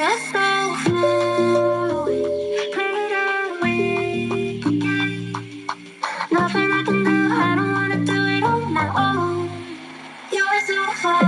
are so flowing, fade away. Nothing I can do, I don't wanna do it on my own. You are so far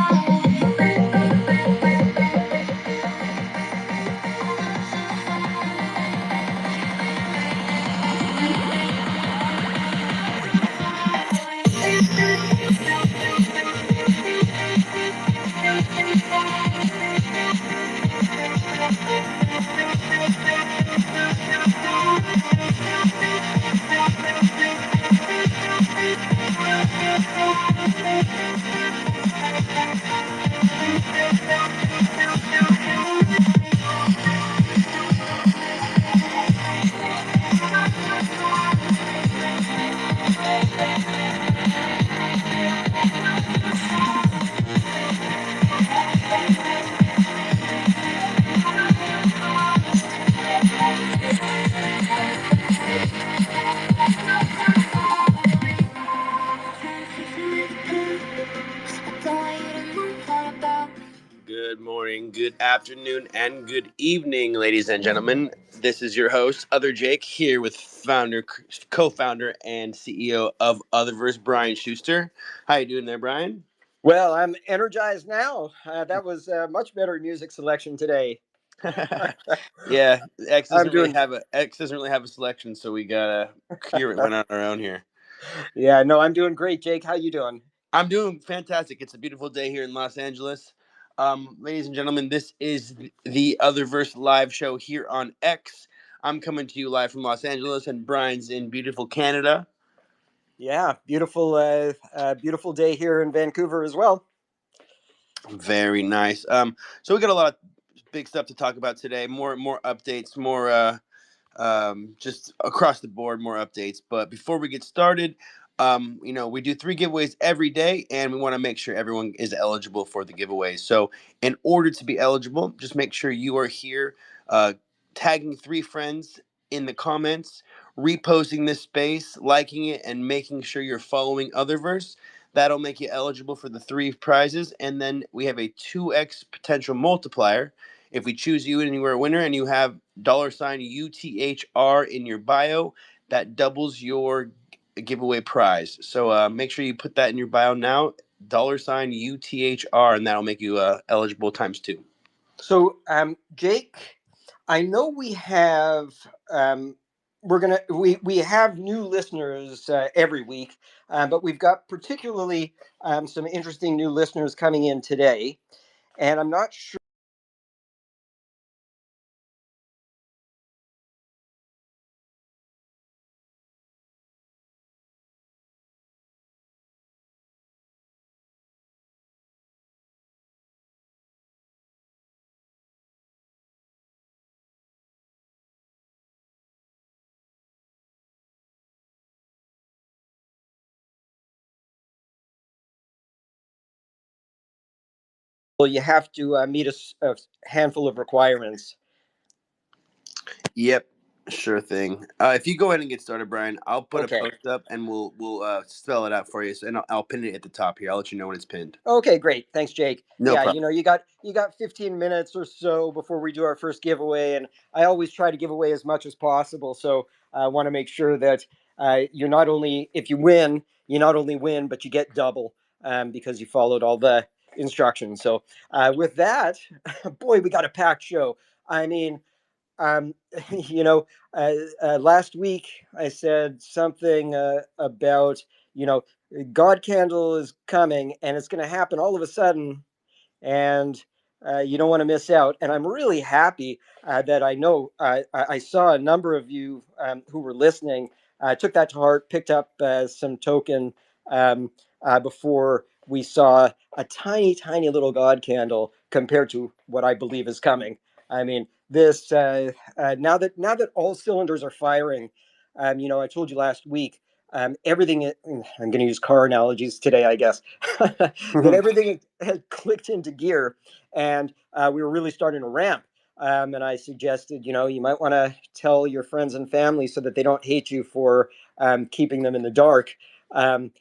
Good morning, good afternoon, and good evening, ladies and gentlemen. This is your host, Other Jake, here with co-founder, and CEO of Utherverse, Brian Shuster. How you doing there, Brian? Well, I'm energized now. That was a much better music selection today. Yeah, X I'm doesn't really doing. have a selection, so we gotta curate one on our own here. Yeah, no, I'm doing great, Jake. How you doing? I'm doing fantastic. It's a beautiful day here in Los Angeles. Ladies and gentlemen, this is the Otherverse live show here on X. I'm coming to you live from Los Angeles, and Brian's in beautiful Canada. Yeah, beautiful, beautiful day here in Vancouver as well. Very nice. So we got a lot of big stuff to talk about today. More updates, more just across the board, more updates. But before we get started, we do 3 giveaways every day, and we want to make sure everyone is eligible for the giveaways. So in order to be eligible, just make sure you are here, tagging 3 friends in the comments, reposting this space, liking it, and making sure you're following Otherverse. That'll make you eligible for the 3 prizes. And then we have a 2x potential multiplier. If we choose you and you are a winner and you have $UTHR in your bio, that doubles your giveaway prize. So make sure you put that in your bio now, $UTHR, and that'll make you eligible times 2. So, Jake, I know we have we have new listeners every week, but we've got particularly some interesting new listeners coming in today, and I'm not sure. Well, you have to meet a handful of requirements. Yep, sure thing. If you go ahead and get started, Brian, I'll put a Okay. post up and we'll spell it out for you. So, and I'll pin it at the top here. I'll let you know when it's pinned. Okay, great. Thanks, Jake. No Yeah, problem. you got 15 minutes or so before we do our first giveaway, and I always try to give away as much as possible. So I want to make sure that you're not only if you win, you not only win, but you get double because you followed all the instructions. So with that, boy, we got a packed show. I mean, um, you know, last week I said something about, you know, God Candle is coming and it's going to happen all of a sudden, and you don't want to miss out. And I'm really happy that I know I saw a number of you who were listening, took that to heart, picked up some token um, before we saw a tiny, tiny little God candle compared to what I believe is coming. I mean, this now that all cylinders are firing, I told you last week. Everything, I'm going to use car analogies today, I guess, that everything had clicked into gear and we were really starting to ramp. And I suggested, you might want to tell your friends and family so that they don't hate you for keeping them in the dark. And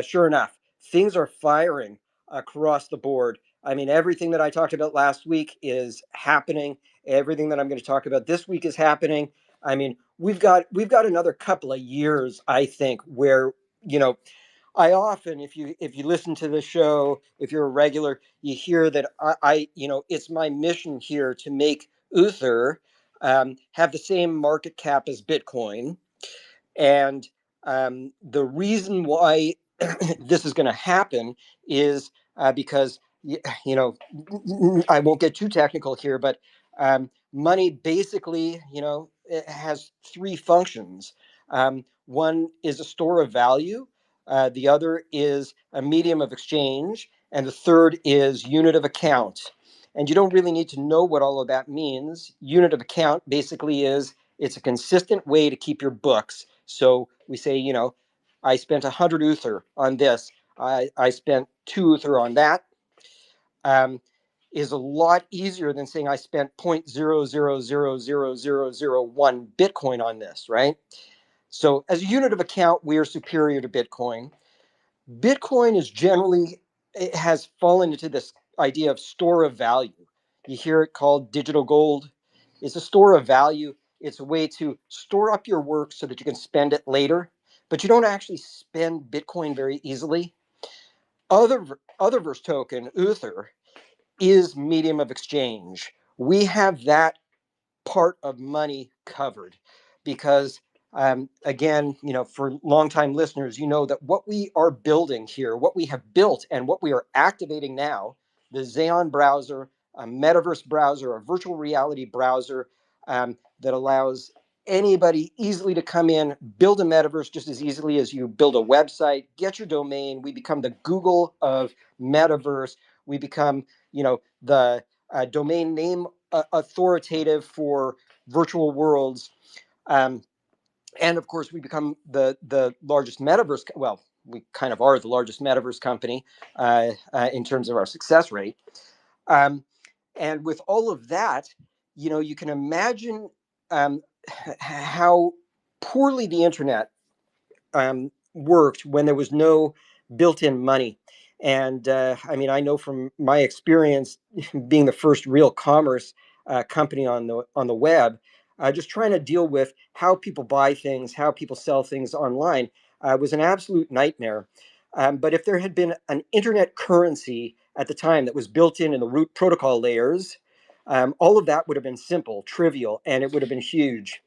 sure enough, things are firing across the board. I mean, everything that I talked about last week is happening. Everything that I'm going to talk about this week is happening. I mean, we've got another couple of years, I think, where you know I often, if you listen to the show, if you're a regular, you hear that it's my mission here to make Uther have the same market cap as Bitcoin, and the reason why this is going to happen is because you know I won't get too technical here, but money basically it has three functions. One is a store of value, the other is a medium of exchange, and the third is unit of account. And you don't really need to know what all of that means. Unit of account basically is it's a consistent way to keep your books. So we say, I spent 100 Uther on this. I spent 2 Uther on that. Is a lot easier than saying I spent 0.00000001 Bitcoin on this, right? So as a unit of account, we are superior to Bitcoin. Bitcoin is generally, it has fallen into this idea of store of value. You hear it called digital gold. It's a store of value. It's a way to store up your work so that you can spend it later, but you don't actually spend Bitcoin very easily. Utherverse token, Uther, is medium of exchange. We have that part of money covered because again, for longtime listeners, you know that what we are building here, what we have built and what we are activating now, the Xeon browser, a metaverse browser, a virtual reality browser that allows anybody easily to come in, build a metaverse just as easily as you build a website, get your domain. We become the Google of metaverse. We become, the domain name authoritative for virtual worlds. Um, and of course, we become the largest metaverse. Well, we kind of are the largest metaverse company in terms of our success rate. Um, and with all of that, you can imagine um, how poorly the internet worked when there was no built-in money. And I mean, I know from my experience being the first real commerce company on the web, just trying to deal with how people buy things, how people sell things online was an absolute nightmare. But if there had been an internet currency at the time that was built in the root protocol layers, all of that would have been simple, trivial, and it would have been huge.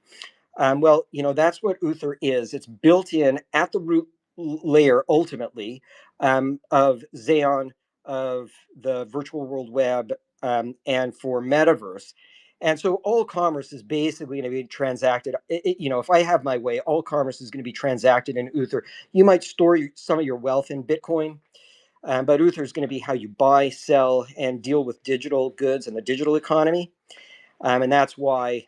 Well, that's what Uther is. It's built in at the root layer, ultimately, of Xeon, of the virtual world web, and for metaverse. And so all commerce is basically going to be transacted. If I have my way, all commerce is going to be transacted in Uther. You might store some of your wealth in Bitcoin, but Uther is going to be how you buy, sell, and deal with digital goods and the digital economy. And that's why,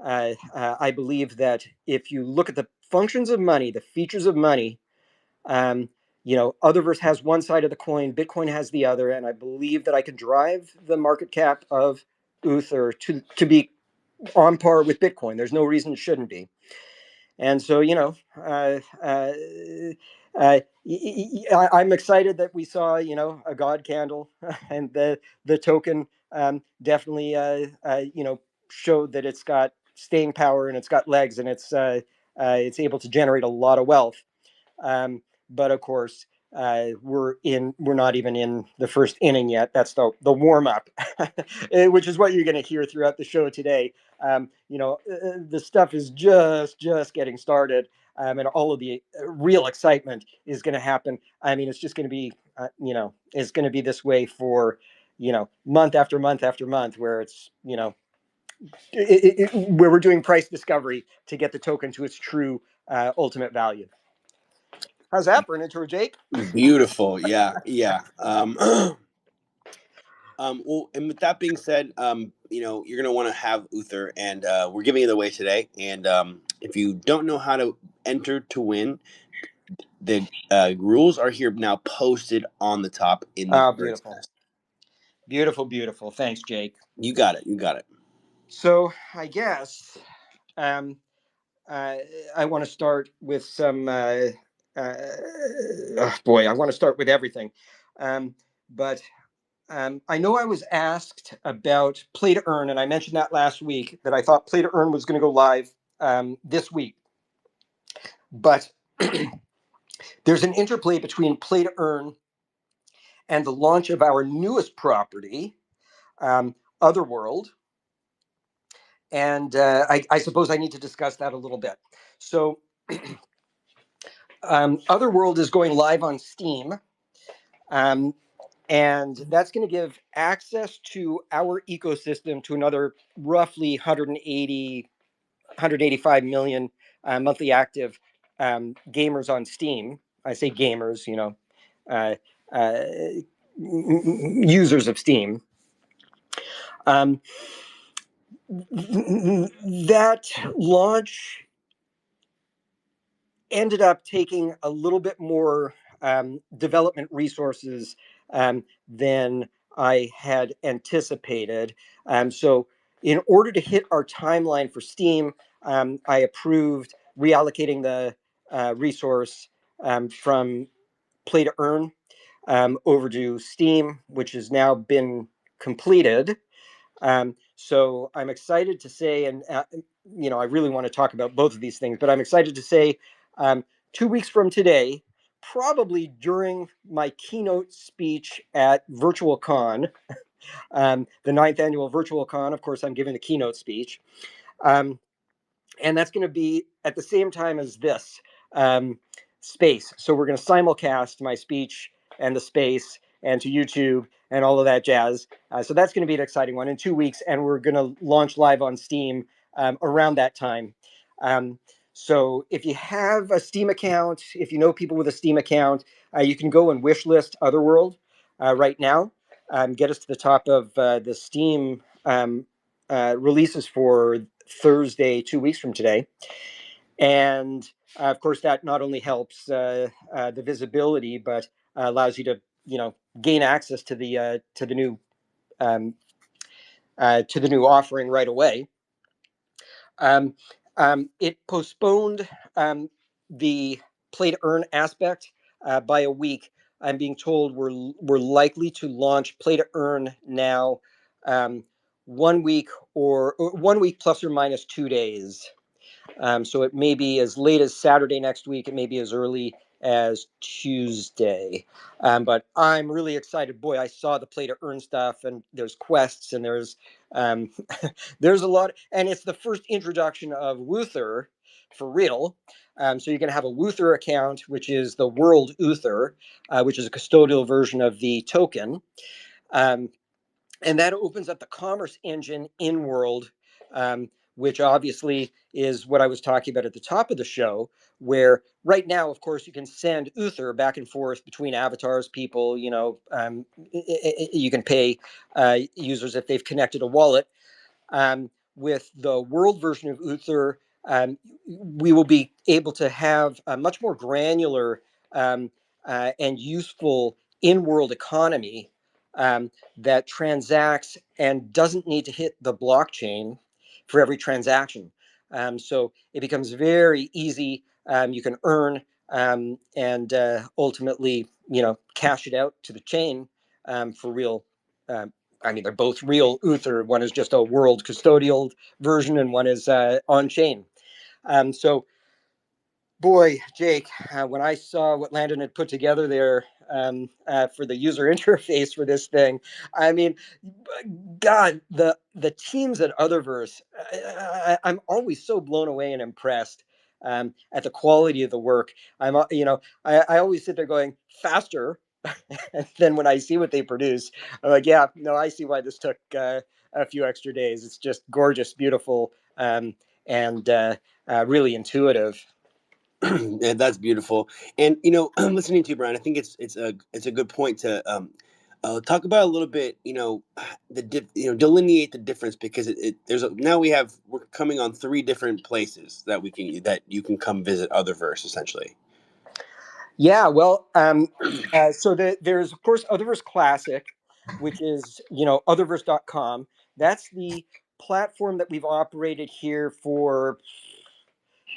I believe that if you look at the functions of money, the features of money, Otherverse has one side of the coin, Bitcoin has the other, and I believe that I can drive the market cap of Uther to be on par with Bitcoin. There's no reason it shouldn't be. And so, I'm excited that we saw, a God candle, and the token definitely, showed that it's got staying power and it's got legs and it's able to generate a lot of wealth. But of course, we're not even in the first inning yet. That's the warm up, which is what you're going to hear throughout the show today. The stuff is just getting started, and all of the real excitement is going to happen. I mean, it's just going to be, it's going to be this way for, month after month after month, where it's, where we're doing price discovery to get the token to its true ultimate value. How's that for an intro, Jake? Beautiful. Yeah. Yeah. Well, and with that being said, you're gonna want to have Uther, and we're giving it away today. And if you don't know how to enter to win, the rules are here now, posted on the top in the bird's Beautiful. nest. Beautiful. Thanks, Jake. You got it. You got it. So I guess um, I want to start with some. Oh boy, I want to start with everything, but I know I was asked about Play to Earn, and I mentioned that last week that I thought Play to Earn was going to go live this week. But there's an interplay between Play to Earn and the launch of our newest property, Otherworld. And I suppose I need to discuss that a little bit. So, Otherworld is going live on Steam. And that's going to give access to our ecosystem to another roughly 185 million monthly active gamers on Steam. I say gamers, uh, uh, users of Steam. That launch ended up taking a little bit more development resources than I had anticipated. So, in order to hit our timeline for Steam, I approved reallocating the resource from Play to Earn over to Steam, which has now been completed. So I'm excited to say, and I really want to talk about both of these things, but I'm excited to say 2 weeks from today, probably during my keynote speech at VirtualCon, the ninth annual VirtualCon. Of course, I'm giving the keynote speech. And that's going to be at the same time as this space. So we're going to simulcast my speech and the space and to YouTube and all of that jazz. So that's going to be an exciting one in 2 weeks. And we're going to launch live on Steam around that time. So if you have a Steam account, if you know people with a Steam account, you can go and wish list Otherworld right now. Get us to the top of the Steam releases for Thursday, 2 weeks from today. And of course, that not only helps the visibility, but allows you to, gain access to the new offering right away. It postponed the play to earn aspect by a week. I'm being told we're likely to launch play to earn now 1 week or 1 week plus or minus 2 days. So it may be as late as Saturday next week. It may be as early as Tuesday. But I'm really excited. Boy, I saw the play to earn stuff, and there's quests, and there's there's a lot, and it's the first introduction of Uther for real. So you can have a Uther account, which is the World Uther, which is a custodial version of the token. And that opens up the commerce engine in world, which obviously is what I was talking about at the top of the show, where right now, of course, you can send Uther back and forth between avatars, people, you can pay users if they've connected a wallet. With the world version of Uther, we will be able to have a much more granular and useful in-world economy that transacts and doesn't need to hit the blockchain for every transaction. So it becomes very easy. You can earn and ultimately, cash it out to the chain for real. I mean, they're both real Uther. One is just a world custodial version, and one is on chain. So, boy, Jake, when I saw what Landon had put together there for the user interface for this thing, I mean, God, the teams at Utherverse, I'm always so blown away and impressed at the quality of the work. I always sit there going faster. And then when I see what they produce, I'm like, yeah, no, I see why this took a few extra days. It's just gorgeous, beautiful, and really intuitive. Yeah, that's beautiful. And listening to you, Brian, I think it's a good point to talk about a little bit. Delineate the difference, because now we're coming on three different places that you can come visit Otherverse essentially. Yeah, well, so there's of course Otherverse Classic, which is otherverse.com. That's the platform that we've operated here for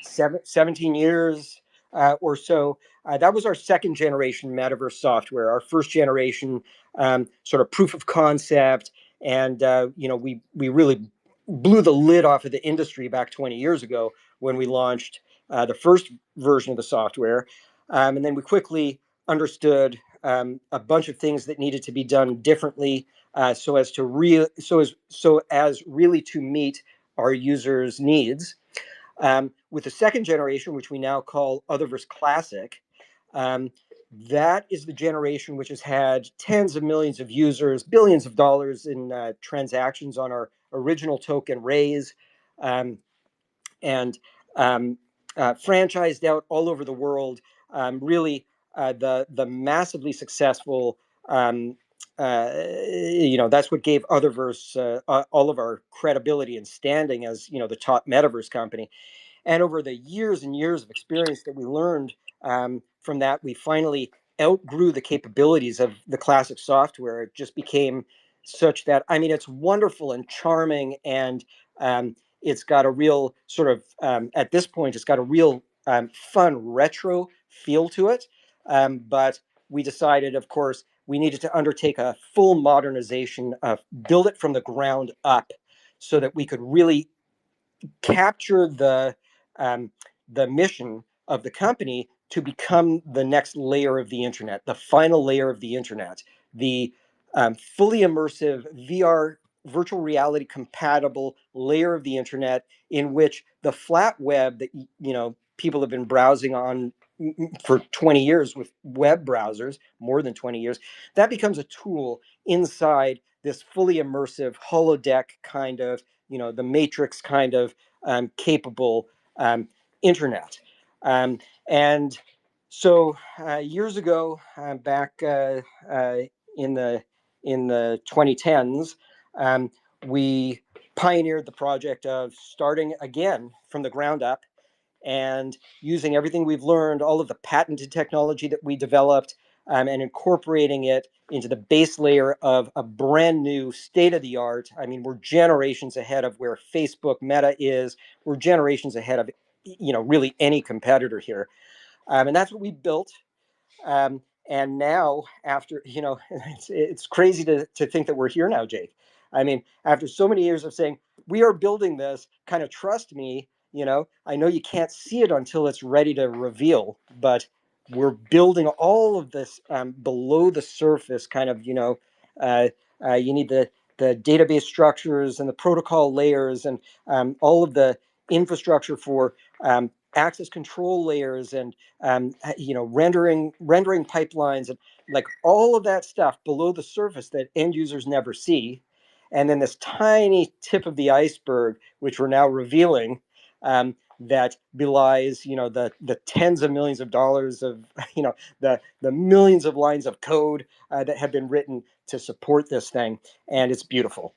17 years. or so. That was our second generation metaverse software. Our first generation sort of proof of concept, and we really blew the lid off of the industry back 20 years ago when we launched the first version of the software, and then we quickly understood a bunch of things that needed to be done differently, so as really to meet our users' needs. With the second generation, which we now call Utherverse Classic, that is the generation which has had tens of millions of users, billions of dollars in transactions on our original token raise, um, and franchised out all over the world. Really, the massively successful. That's what gave Otherverse all of our credibility and standing as the top metaverse company. And over the years and years of experience that we learned from that, we finally outgrew the capabilities of the classic software. It just became such that, I mean, it's wonderful and charming, and it's got a real sort of, at this point, it's got a real fun retro feel to it. But we decided, of course, we needed to undertake a full modernization, build it from the ground up so that we could really capture um, the mission of the company to become the next layer of the internet, the final layer of the internet, the fully immersive VR virtual reality compatible layer of the internet, in which the flat web that people have been browsing on for 20 years with web browsers, more than 20 years, that becomes a tool inside this fully immersive holodeck kind of, the matrix kind of capable internet. And so years ago, back in the 2010s, we pioneered the project of starting again from the ground up and using everything we've learned, all of the patented technology that we developed, and incorporating it into the base layer of a brand new state of the art. I mean, we're generations ahead of where Facebook Meta is. We're generations ahead of really any competitor here, and that's what we built. And now, after it's crazy to think that we're here now, Jake. I mean, after so many years of saying we are building this, kind of trust me. I know you can't see it until it's ready to reveal, but we're building all of this below the surface, kind of. You need the database structures and the protocol layers and all of the infrastructure for access control layers and rendering pipelines, and like all of that stuff below the surface that end users never see. And then this tiny tip of the iceberg, which we're now revealing, that belies the tens of millions of dollars of the millions of lines of code that have been written to support this thing, and it's beautiful.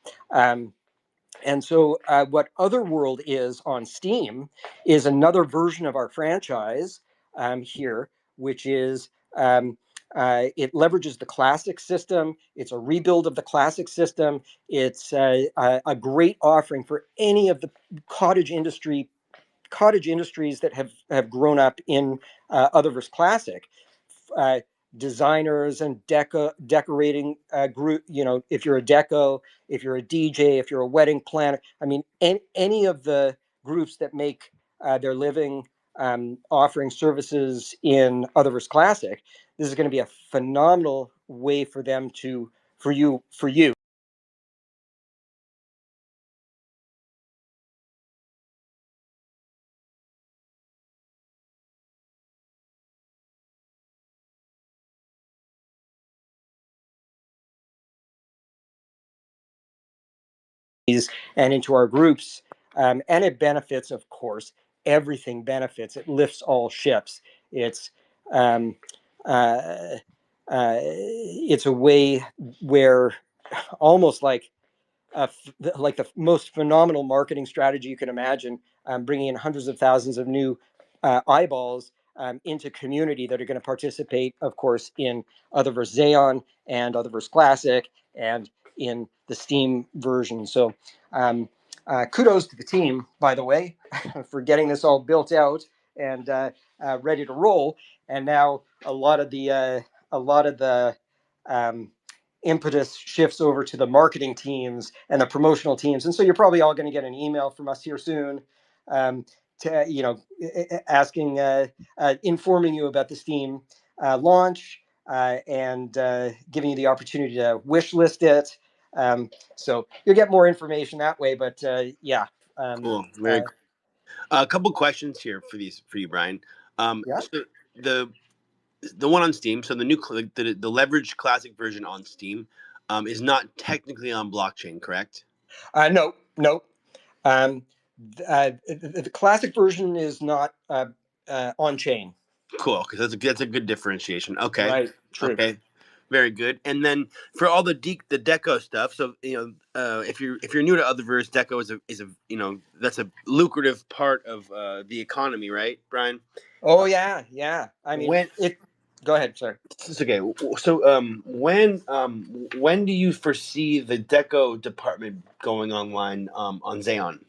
And so, what Otherworld is on Steam is another version of our franchise here, which is it leverages the classic system. It's a rebuild of the classic system. It's a great offering for any of the cottage industries that have grown up in Otherverse Classic. Uh, Designers and decorating group. If you're a deco, if you're a DJ, if you're a wedding planner, I mean, any of the groups that make their living offering services in Otherverse Classic, this is going to be a phenomenal way for them for you and into our groups. And it benefits, of course, everything benefits. It lifts all ships. It's um, uh, it's a way where almost like the most phenomenal marketing strategy you can imagine, bringing in hundreds of thousands of new eyeballs into community that are going to participate, of course, in Otherverse Xeon and Otherverse Classic and in the Steam version. So kudos to the team, by the way, for getting this all built out and ready to roll. And now a lot of the um, impetus shifts over to the marketing teams and the promotional teams. And so you're probably all going to get an email from us here soon, to asking, informing you about the Steam launch, and giving you the opportunity to wish list it. So you'll get more information that way. But yeah, Cool. Very uh, cool. A couple questions here for you, Brian. yeah. So the one on Steam, so the new the leveraged classic version on Steam, is not technically on blockchain, correct? No, no. Um, the classic version is not on chain. Cool, because that's a good differentiation. Okay, Right. True. okay, very good. And then for all the deco stuff, so if you're new to Utherverse, deco is a that's a lucrative part of the economy, right, Brian? Oh yeah, yeah. I mean, When it. Go ahead, sir. it's okay. So when do you foresee the deco department going online on Xeon?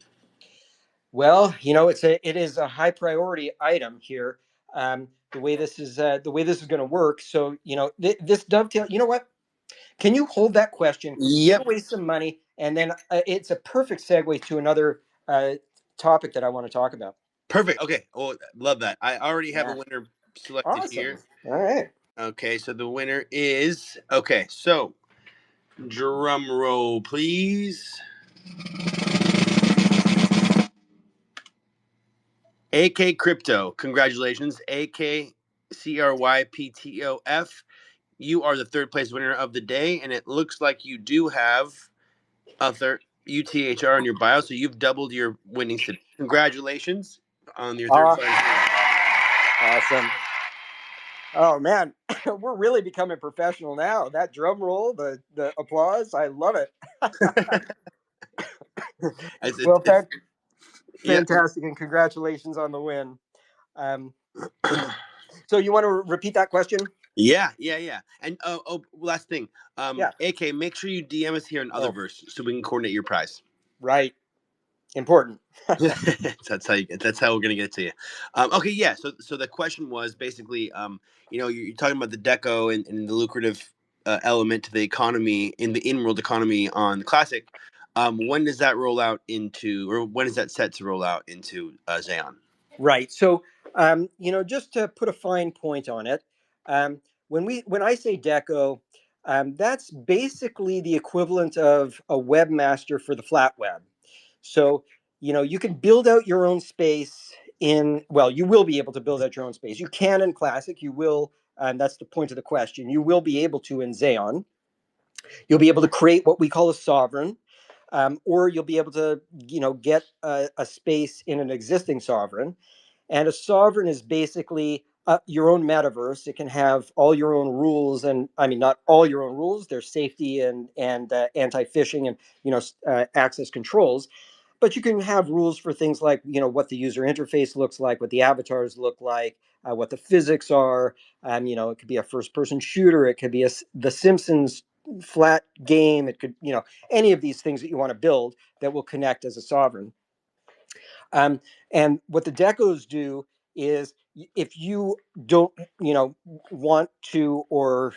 Well, it is a high priority item here. The way this is going to work. So this dovetail. You know what? Can you hold that question? Give Yep. away some money, and then it's a perfect segue to another topic that I want to talk about. Perfect. Okay. Oh, love that. I already have a Yeah. winner selected Awesome. here. All right. Okay, so the winner is okay. So drum roll, please. AK Crypto. Congratulations, AK CRYPTOF. You are the third place winner of the day, and it looks like you do have a third UTHR in your bio, so you've doubled your winnings today. Congratulations on your third place. Awesome. Oh man, we're really becoming professional now. That drum roll, the applause, I love it. It's, Well, it's yeah. fantastic, and congratulations on the win. Um, so you want to repeat that question? Yeah. And last thing, Yeah. AK, make sure you DM us here in Oh, Otherverse so we can coordinate your prize. right. Important. That's how we're gonna get it to you. Okay, yeah. So the question was basically, you're talking about the deco and the lucrative element to the economy in the in-world economy on the classic. When does that roll out into, or when is that set to roll out into Xeon? Right. So, just to put a fine point on it, when I say deco, that's basically the equivalent of a webmaster for the flat web. So, you can build out your own space you will be able to build out your own space. You can in Classic, you will, and that's the point of the question. You will be able to in Xeon. You'll be able to create what we call a sovereign, or you'll be able to, get a space in an existing sovereign. And a sovereign is basically your own metaverse. It can have all your own rules, and I mean not all your own rules. There's safety and anti-phishing and access controls, but you can have rules for things like what the user interface looks like, what the avatars look like, what the physics are. It could be a first-person shooter. It could be the Simpsons flat game. It could any of these things that you want to build that will connect as a sovereign. Um, and what the decos do is, if you don't, want to, or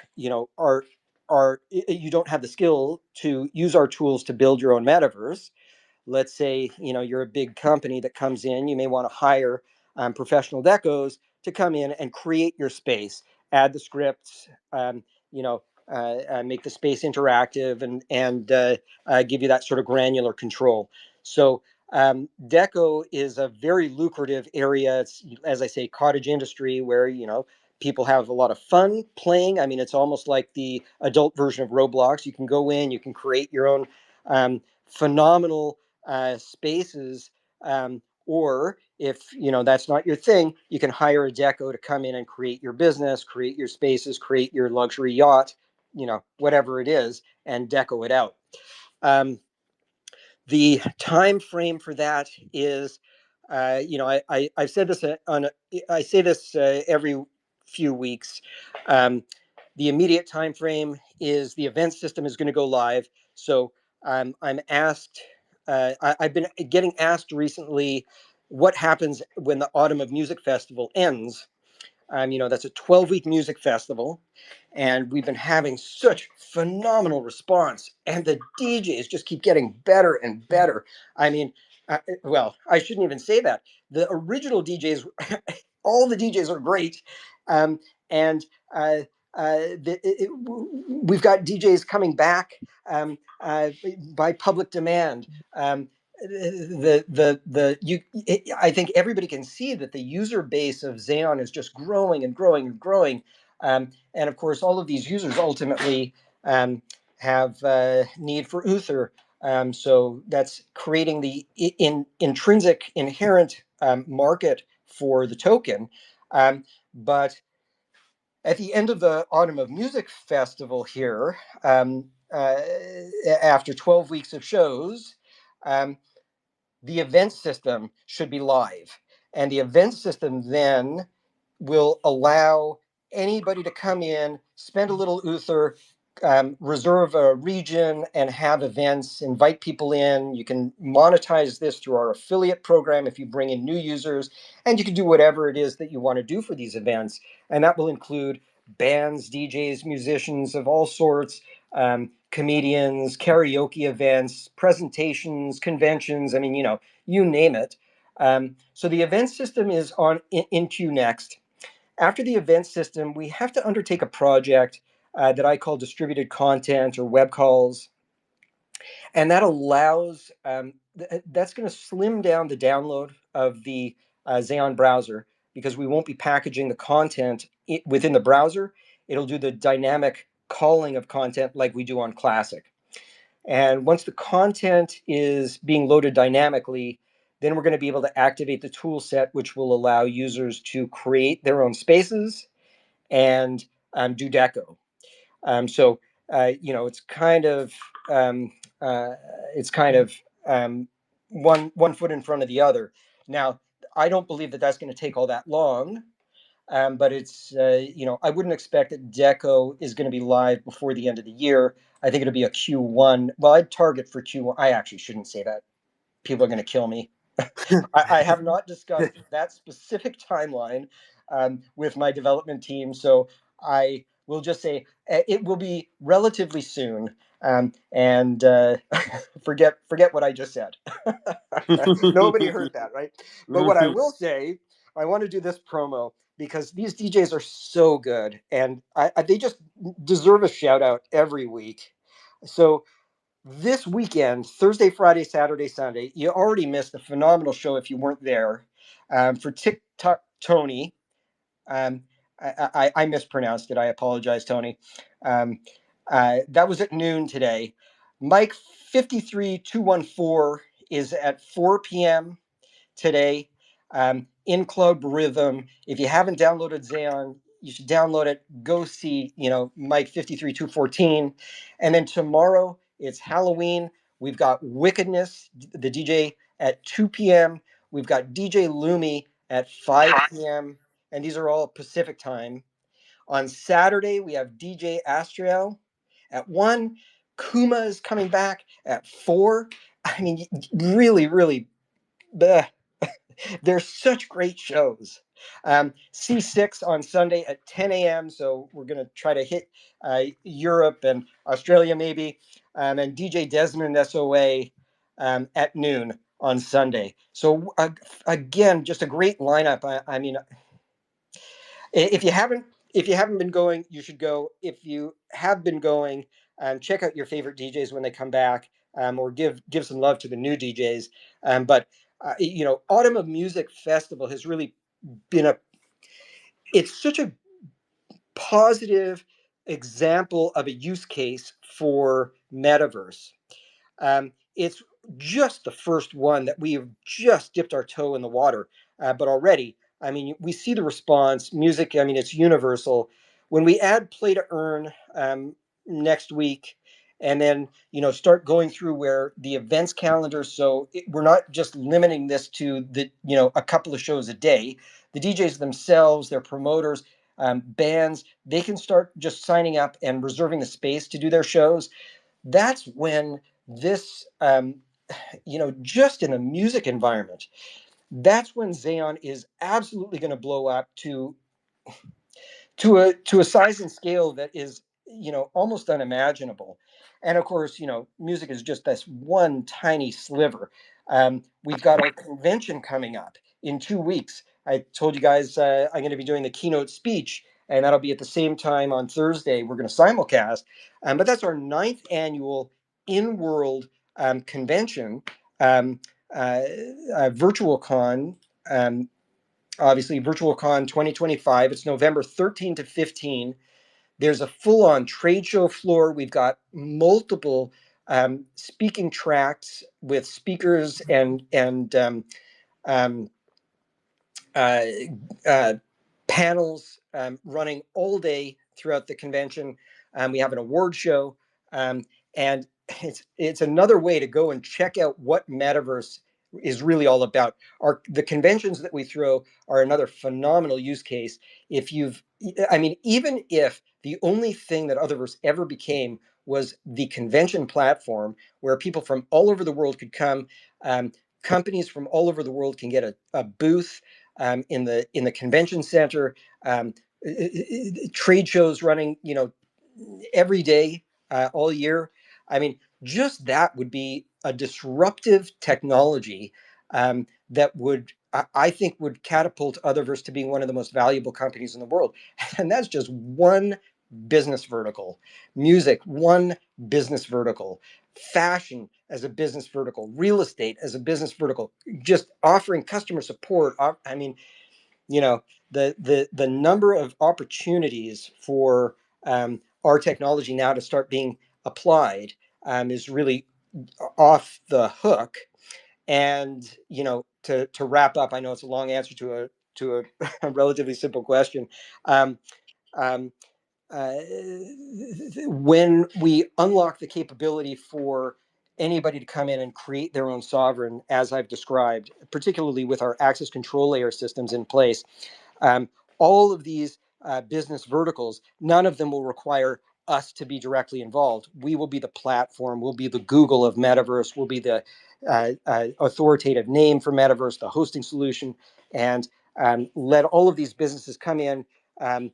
are you don't have the skill to use our tools to build your own metaverse. Let's say you're a big company that comes in. You may want to hire professional decos to come in and create your space, add the scripts, make the space interactive, and give you that sort of granular control. So deco is a very lucrative area. It's, as I say, cottage industry, where people have a lot of fun playing. I mean, it's almost like the adult version of Roblox. You can go in, you can create your own phenomenal spaces, or if that's not your thing, you can hire a deco to come in and create your business, create your spaces, create your luxury yacht, whatever it is, and deco it out. The time frame for that is, I've said this I say this every few weeks. Um, the immediate time frame is the event system is going to go live. So I'm asked. I've been getting asked recently. what happens when the Autumn of Music Festival ends. That's a 12-week music festival, and we've been having such phenomenal response, and the DJs just keep getting better and better. I mean, well, I shouldn't even say that. The original DJs, all the DJs are great, and we've got DJs coming back by public demand. I think everybody can see that the user base of Xeon is just growing and growing and growing, and of course, all of these users ultimately have need for Uther. So that's creating the intrinsic, inherent market for the token. But at the end of the Autumn of Music Festival here, after 12 weeks of shows, um, the event system should be live. And the event system then will allow anybody to come in, spend a little Uther, reserve a region and have events, invite people in. You can monetize this through our affiliate program if you bring in new users, and you can do whatever it is that you want to do for these events. And that will include bands, DJs, musicians of all sorts, comedians, karaoke events, presentations, conventions. I mean, you name it. So the event system is in queue next. After the event system, we have to undertake a project that I call distributed content or web calls, and that allows that's going to slim down the download of the Xeon browser, because we won't be packaging the content within the browser. It'll do the dynamic calling of content like we do on Classic. And once the content is being loaded dynamically, then we're going to be able to activate the tool set, which will allow users to create their own spaces and do deco. So it's kind of um, uh, it's kind of one foot in front of the other. Now, I don't believe that that's going to take all that long. But it's, I wouldn't expect that Deco is going to be live before the end of the year. I think it'll be a Q1. Well, I'd target for Q1. I actually shouldn't say that. People are going to kill me. I have not discussed that specific timeline with my development team. So I will just say it will be relatively soon. And forget what I just said. Nobody heard that, right? But what I will say, I want to do this promo because these DJs are so good, and they just deserve a shout out every week. So this weekend, Thursday, Friday, Saturday, Sunday, you already missed a phenomenal show if you weren't there. For TikTok Tony, um, I mispronounced it. I apologize, Tony. That was at noon today. Mike 53214 is at 4 p.m. today. In Club Rhythm. If you haven't downloaded Xeon, you should download it. Go see, Mike 53214. And then tomorrow it's Halloween. We've got Wickedness, the DJ at 2 p.m. We've got DJ Lumi at 5 p.m. And these are all Pacific time. On Saturday, we have DJ Astriel at 1. Kuma is coming back at 4. I mean, really, really, bleh. They're such great shows. C6 on Sunday at 10 a.m. So we're going to try to hit Europe and Australia maybe. And DJ Desmond SOA at noon on Sunday. So again, just a great lineup. I mean, if you haven't been going, you should go. If you have been going, check out your favorite DJs when they come back, or give some love to the new DJs. But Autumn of Music Festival has really been it's such a positive example of a use case for metaverse. It's just the first one that we have just dipped our toe in the water, but already, I mean, we see the response. Music, I mean, it's universal. When we add play to earn next week, and then start going through where the events calendar, so we're not just limiting this to the a couple of shows a day. The DJs themselves, their promoters, bands, they can start just signing up and reserving the space to do their shows. That's when this, just in the music environment, that's when Xeon is absolutely going to blow up to a size and scale that is, almost unimaginable. And of course, music is just this one tiny sliver. We've got our convention coming up in 2 weeks. I told you guys I'm going to be doing the keynote speech, and that'll be at the same time on Thursday. We're going to simulcast, but that's our ninth annual in-world convention, um, virtual con. Obviously, VirtualCon 2025. It's November 13 to 15. There's a full-on trade show floor. We've got multiple speaking tracks with speakers and um, uh, uh, panels running all day throughout the convention. We have an award show, and it's another way to go and check out what metaverse is really all about. The conventions that we throw are another phenomenal use case. If you've, I mean, even if the only thing that Utherverse ever became was the convention platform where people from all over the world could come, companies from all over the world can get a booth in the convention center, um, trade shows running, every day, all year. I mean, just that would be a disruptive technology that I think, would catapult Otherverse to being one of the most valuable companies in the world. And that's just one business vertical. Music, one business vertical. Fashion as a business vertical. Real estate as a business vertical. Just offering customer support. I mean, the number of opportunities for our technology now to start being applied is really off the hook. And to wrap up, I know it's a long answer to a relatively simple question. Um, um, uh, when we unlock the capability for anybody to come in and create their own sovereign, as I've described, particularly with our access control layer systems in place, um, all of these business verticals, none of them will require us to be directly involved. We will be the platform, we'll be the Google of Metaverse, we'll be the authoritative name for Metaverse, the hosting solution, and let all of these businesses come in, um,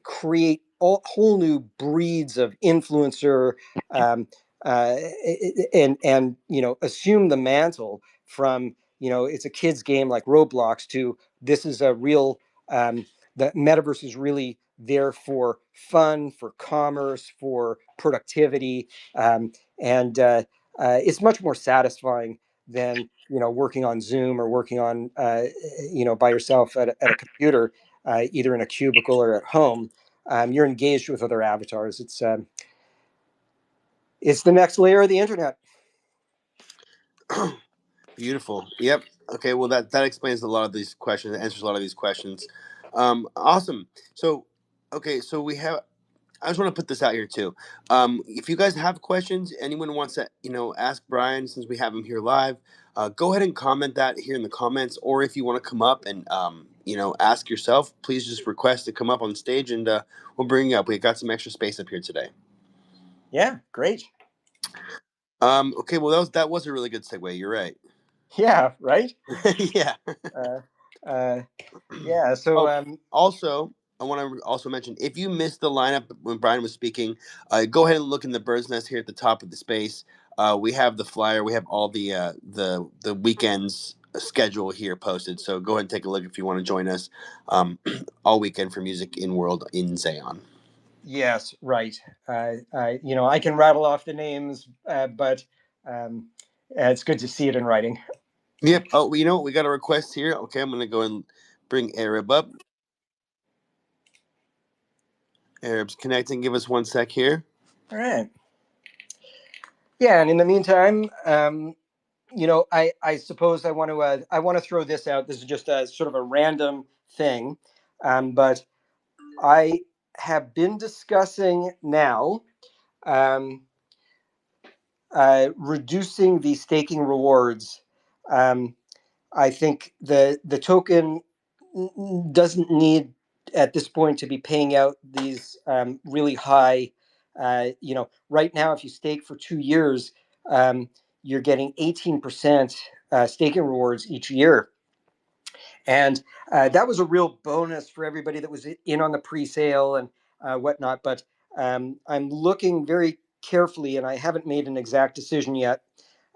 create whole new breeds of influencer, um, uh, and assume the mantle from it's a kid's game like Roblox to this is a real the metaverse is really there for fun, for commerce, for productivity, and it's much more satisfying than working on Zoom or working on by yourself at a computer, either in a cubicle or at home. You're engaged with other avatars. It's the next layer of the internet. Beautiful. Yep. Okay. Well, that explains a lot of these questions. Answers a lot of these questions. Awesome. So, okay. So we have. I just want to put this out here too. If you guys have questions, anyone wants to, ask Brian, since we have him here live, go ahead and comment that here in the comments. Or if you want to come up and, ask yourself, please just request to come up on stage, and we'll bring you up. We got some extra space up here today. Yeah, great. Okay. Well, that was a really good segue. You're right. Yeah, right. Yeah. Uh, uh, yeah. So Also, I want to also mention, if you missed the lineup when Brian was speaking, go ahead and look in the bird's nest here at the top of the space. We have the flyer. We have all the weekends schedule here posted. So go ahead and take a look if you want to join us all weekend for Music in World in Zayon. yes, right. I can rattle off the names, but it's good to see it in writing. Yep. Oh, we got a request here. Okay, I'm gonna go and bring Arab up. Arab's connecting. Give us 1 sec here. All right. Yeah, and in the meantime, I suppose I want to throw this out. This is just a sort of a random thing, but I have been discussing now um, reducing the staking rewards. Um, I think the token doesn't need at this point to be paying out these really high. Right now, if you stake for 2 years, you're getting 18% staking rewards each year. And that was a real bonus for everybody that was in on the pre-sale and whatnot. But I'm looking very carefully, and I haven't made an exact decision yet.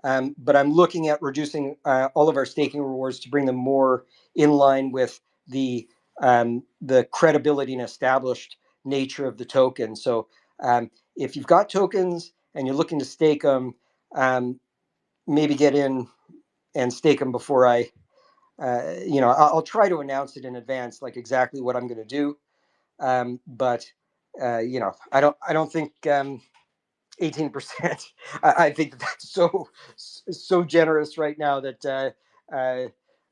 But I'm looking at reducing all of our staking rewards to bring them more in line with the credibility and established nature of the token. So if you've got tokens and you're looking to stake them, maybe get in and stake them before I'll try to announce it in advance, like exactly what I'm going to do. But I don't think 18%. I think that's so generous right now that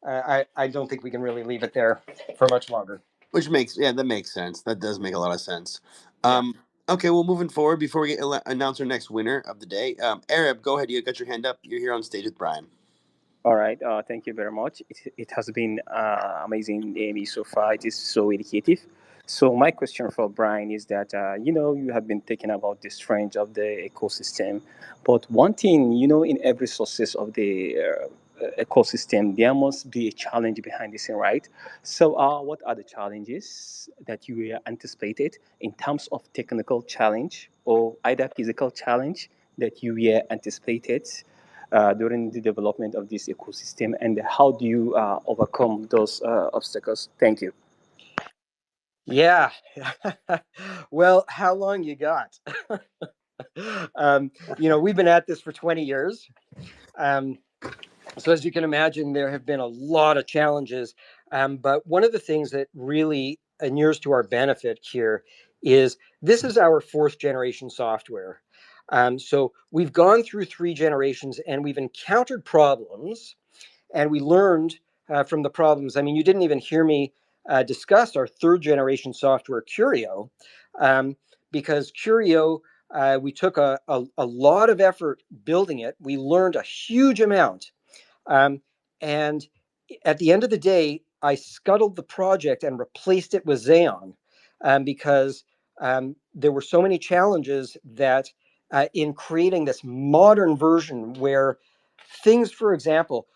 I don't think we can really leave it there for much longer. Which makes, yeah, that makes sense. That does make a lot of sense. Yeah. Okay, well, moving forward, before we announce our next winner of the day, Arab, go ahead. You got your hand up. You're here on stage with Brian. All right. Thank you very much. It has been amazing, Amy, so far. It is so educative. So my question for Brian is that, you have been thinking about the strength of the ecosystem, but one thing, in every success of the ecosystem, there must be a challenge behind the scene, right? So what are the challenges that you anticipated in terms of technical challenge or either physical challenge that you anticipated during the development of this ecosystem, and how do you overcome those obstacles? Thank you. Yeah. Well, how long you got? We've been at this for 20 years. So as you can imagine, there have been a lot of challenges. But one of the things that really inures to our benefit here is this is our fourth generation software. So we've gone through 3 generations and we've encountered problems and we learned from the problems. I mean, you didn't even hear me discuss our 3rd-generation software, Curio, because Curio, we took a lot of effort building it. We learned a huge amount. And at the end of the day, I scuttled the project and replaced it with Xeon because there were so many challenges that in creating this modern version where things, for example,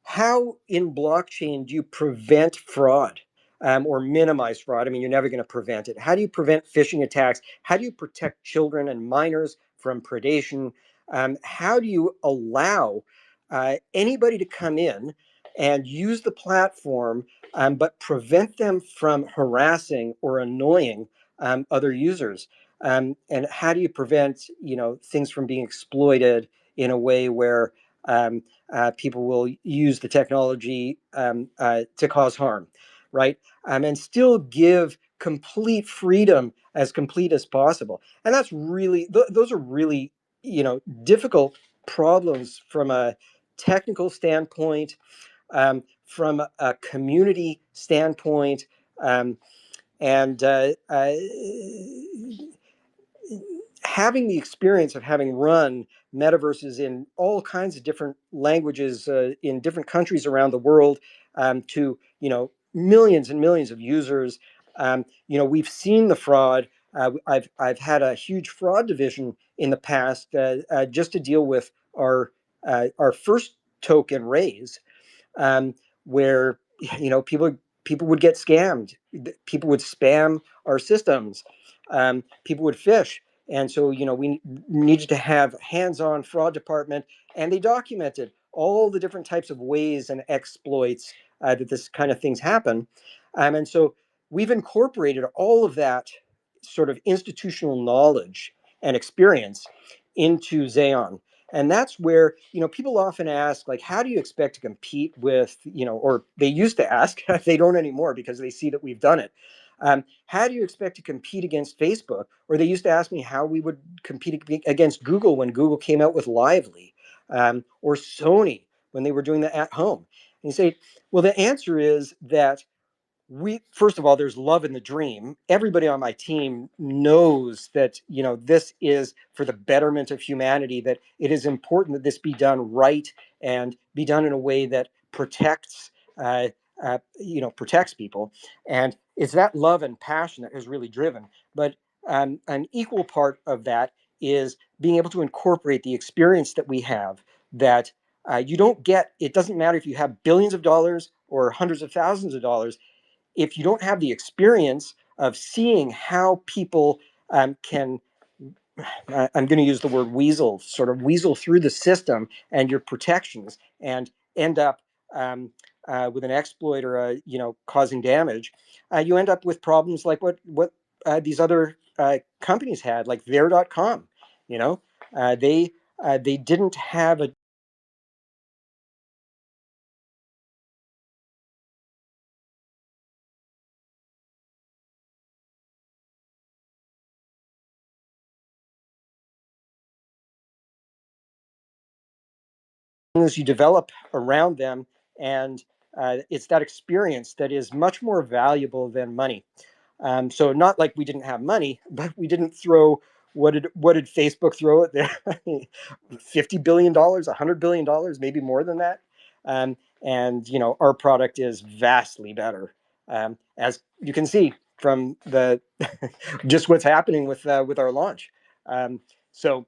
how in blockchain do you prevent fraud or minimize fraud? I mean, you're never going to prevent it. How do you prevent phishing attacks? How do you protect children and minors from predation? How do you allow anybody to come in and use the platform, but prevent them from harassing or annoying other users? And how do you prevent, things from being exploited in a way where people will use the technology to cause harm, right? And still give complete freedom, as complete as possible. And that's really, those are really, difficult problems from a technical standpoint, from a community standpoint, and having the experience of having run metaverses in all kinds of different languages in different countries around the world, to millions and millions of users. We've seen the fraud. I've had a huge fraud division in the past just to deal with our first token raise, where people would get scammed, people would spam our systems, people would phish, and so we needed to have hands-on fraud department, and they documented all the different types of ways and exploits that this kind of things happen, and so we've incorporated all of that sort of institutional knowledge and experience into Xeon. And that's where people often ask, like, how do you expect to compete with, or they used to ask, they don't anymore because they see that we've done it. How do you expect to compete against Facebook? Or they used to ask me how we would compete against Google when Google came out with Lively, or Sony when they were doing the at home. And you say, well, the answer is that first of all, there's love in the dream. Everybody on my team knows that this is for the betterment of humanity, that it is important that this be done right and be done in a way that protects protects people. And it's that love and passion that has really driven. But an equal part of that is being able to incorporate the experience that we have, that You don't get, it doesn't matter if you have billions of dollars or hundreds of thousands of dollars, if you don't have the experience of seeing how people can, I'm going to use the word weasel, sort of weasel through the system and your protections and end up with an exploit or causing damage. You end up with problems like what these other companies had, like Ver.com. You know, they didn't have a as you develop around them, and it's that experience that is much more valuable than money. So not like we didn't have money, but we didn't throw, what did Facebook throw at there? $50 billion, $100 billion, maybe more than that. And our product is vastly better, as you can see from the just what's happening with our launch. So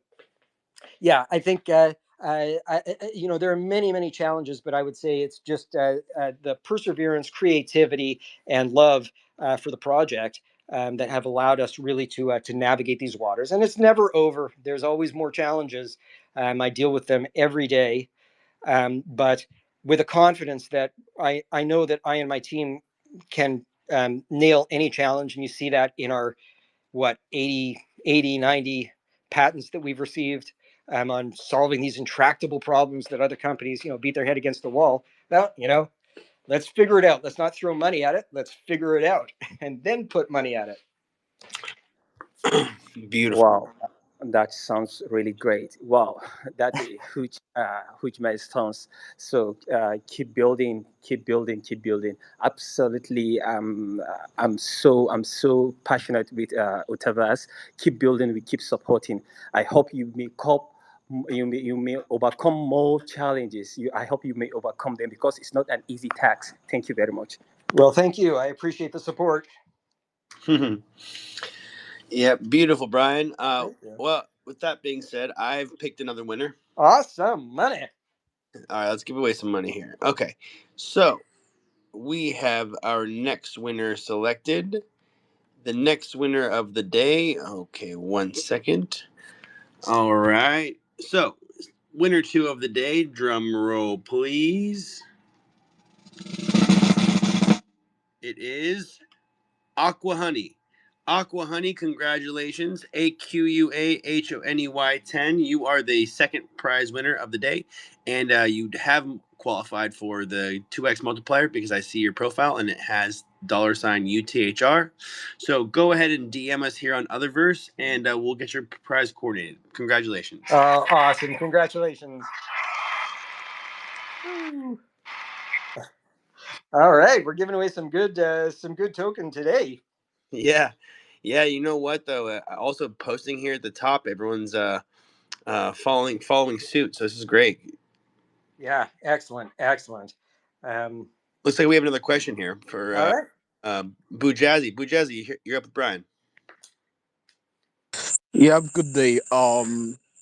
yeah, I think there are many challenges, but I would say it's just the perseverance, creativity, and love for the project that have allowed us really to navigate these waters. And it's never over. There's always more challenges. I deal with them every day, but with a confidence that I know that I and my team can nail any challenge. And you see that in our 80, 90 patents that we've received on solving these intractable problems that other companies, beat their head against the wall. Well, let's figure it out. Let's not throw money at it. Let's figure it out and then put money at it. Beautiful. Wow, that sounds really great. Wow, that's a huge milestones. So keep building, keep building, keep building. Absolutely, I'm so passionate with Utherverse. Keep building, we keep supporting. I hope you may overcome more challenges. I hope you may overcome them because it's not an easy task. Thank you very much. Well, thank you. I appreciate the support. Yeah, beautiful, Brian. Thank you. Well, with that being said, I've picked another winner. Awesome money. All right, let's give away some money here. Okay, so we have our next winner selected. The next winner of the day. Okay, 1 second. All right. So, winner 2 of the day. Drum roll, please. It is Aqua Honey. Aqua Honey, congratulations. AQUAHONEY 10. You are the second prize winner of the day. And you have qualified for the 2x multiplier because I see your profile and it has $UTHR. So go ahead and DM us here on Utherverse and we'll get your prize coordinated. Congratulations. Awesome. Congratulations. All right. We're giving away some good token today. Yeah. Yeah, you know what though? Also posting here at the top, everyone's following suit. So this is great. Yeah. Excellent. Looks like we have another question here for All right. Boo Jazzy. Boo Jazzy, you're up with Brian. Yeah, good day.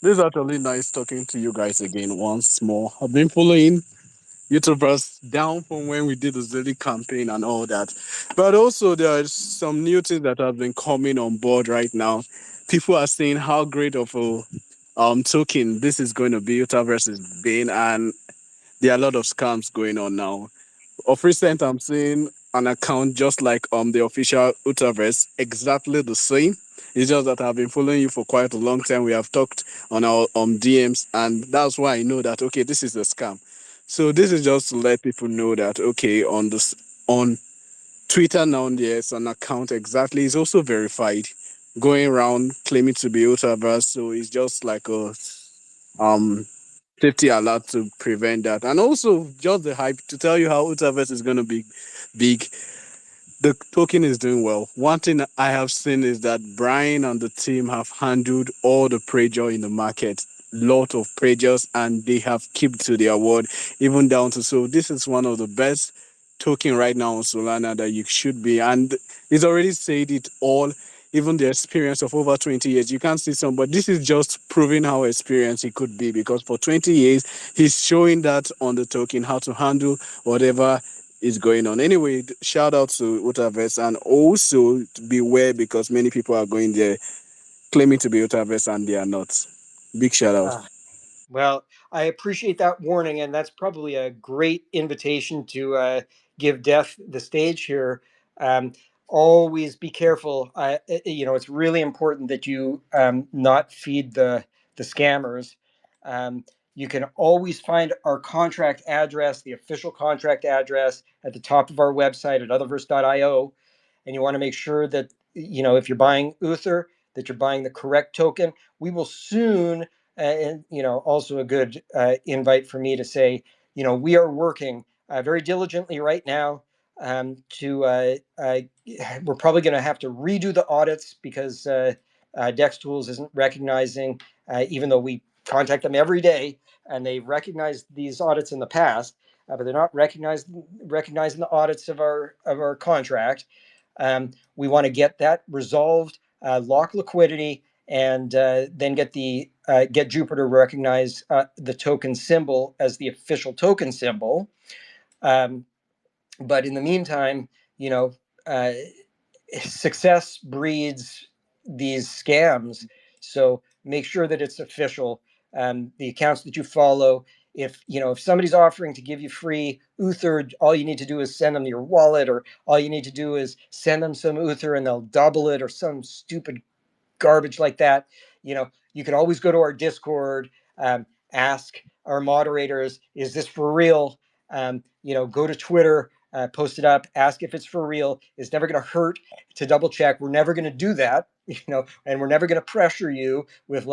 This is actually nice talking to you guys again once more. I've been following Utherverse down from when we did the Zilly campaign and all that. But also there's some new things that have been coming on board right now. People are saying how great of a token this is going to be, Utherverse is being, and there are a lot of scams going on now. Of recent, I'm seeing an account just like the official Utherverse, exactly the same. It's just that I've been following you for quite a long time. We have talked on our DMs, and that's why I know that okay, this is a scam. So this is just to let people know that okay, on Twitter now there's an account exactly. It's also verified, going around claiming to be Utherverse. So it's just like a um safety alert to prevent that. And also just the hype to tell you how Utherverse is going to be big. The token is doing well. One thing I have seen is that Brian and the team have handled all the pressure in the market, lot of pressures, and they have kept to their word, even down to so. This is one of the best token right now on Solana that you should be, and he's already said it all. even the experience of over 20 years. You can't see some, but this is just proving how experienced he could be, because for 20 years, he's showing that on the token how to handle whatever is going on. Anyway, shout out to Utherverse, and also beware, because many people are going there claiming to be Utherverse and they are not. Big shout out. Well, I appreciate that warning, and that's probably a great invitation to give Death the stage here. Um, Always be careful. It's really important that you not feed the scammers. Um, you can always find our contract address, the official contract address, at the top of our website at Utherverse.io, and you want to make sure that if you're buying Uther, that you're buying the correct token. We will soon and also a good invite for me to say, we are working very diligently right now to we're probably going to have to redo the audits because Dex Tools isn't recognizing, even though we contact them every day and they recognized these audits in the past, but they're not recognizing the audits of our contract. We want to get that resolved, lock liquidity, and then get Jupiter to recognize the token symbol as the official token symbol. But in the meantime, uh, success breeds these scams. So make sure that it's official. The accounts that you follow. If somebody's offering to give you free Uther, all you need to do is send them your wallet, or all you need to do is send them some Uther, and they'll double it, or some stupid garbage like that. You can always go to our Discord, ask our moderators, is this for real? Go to Twitter, post it up, ask if it's for real. It's never going to hurt to double check. We're never going to do that, and we're never going to pressure you with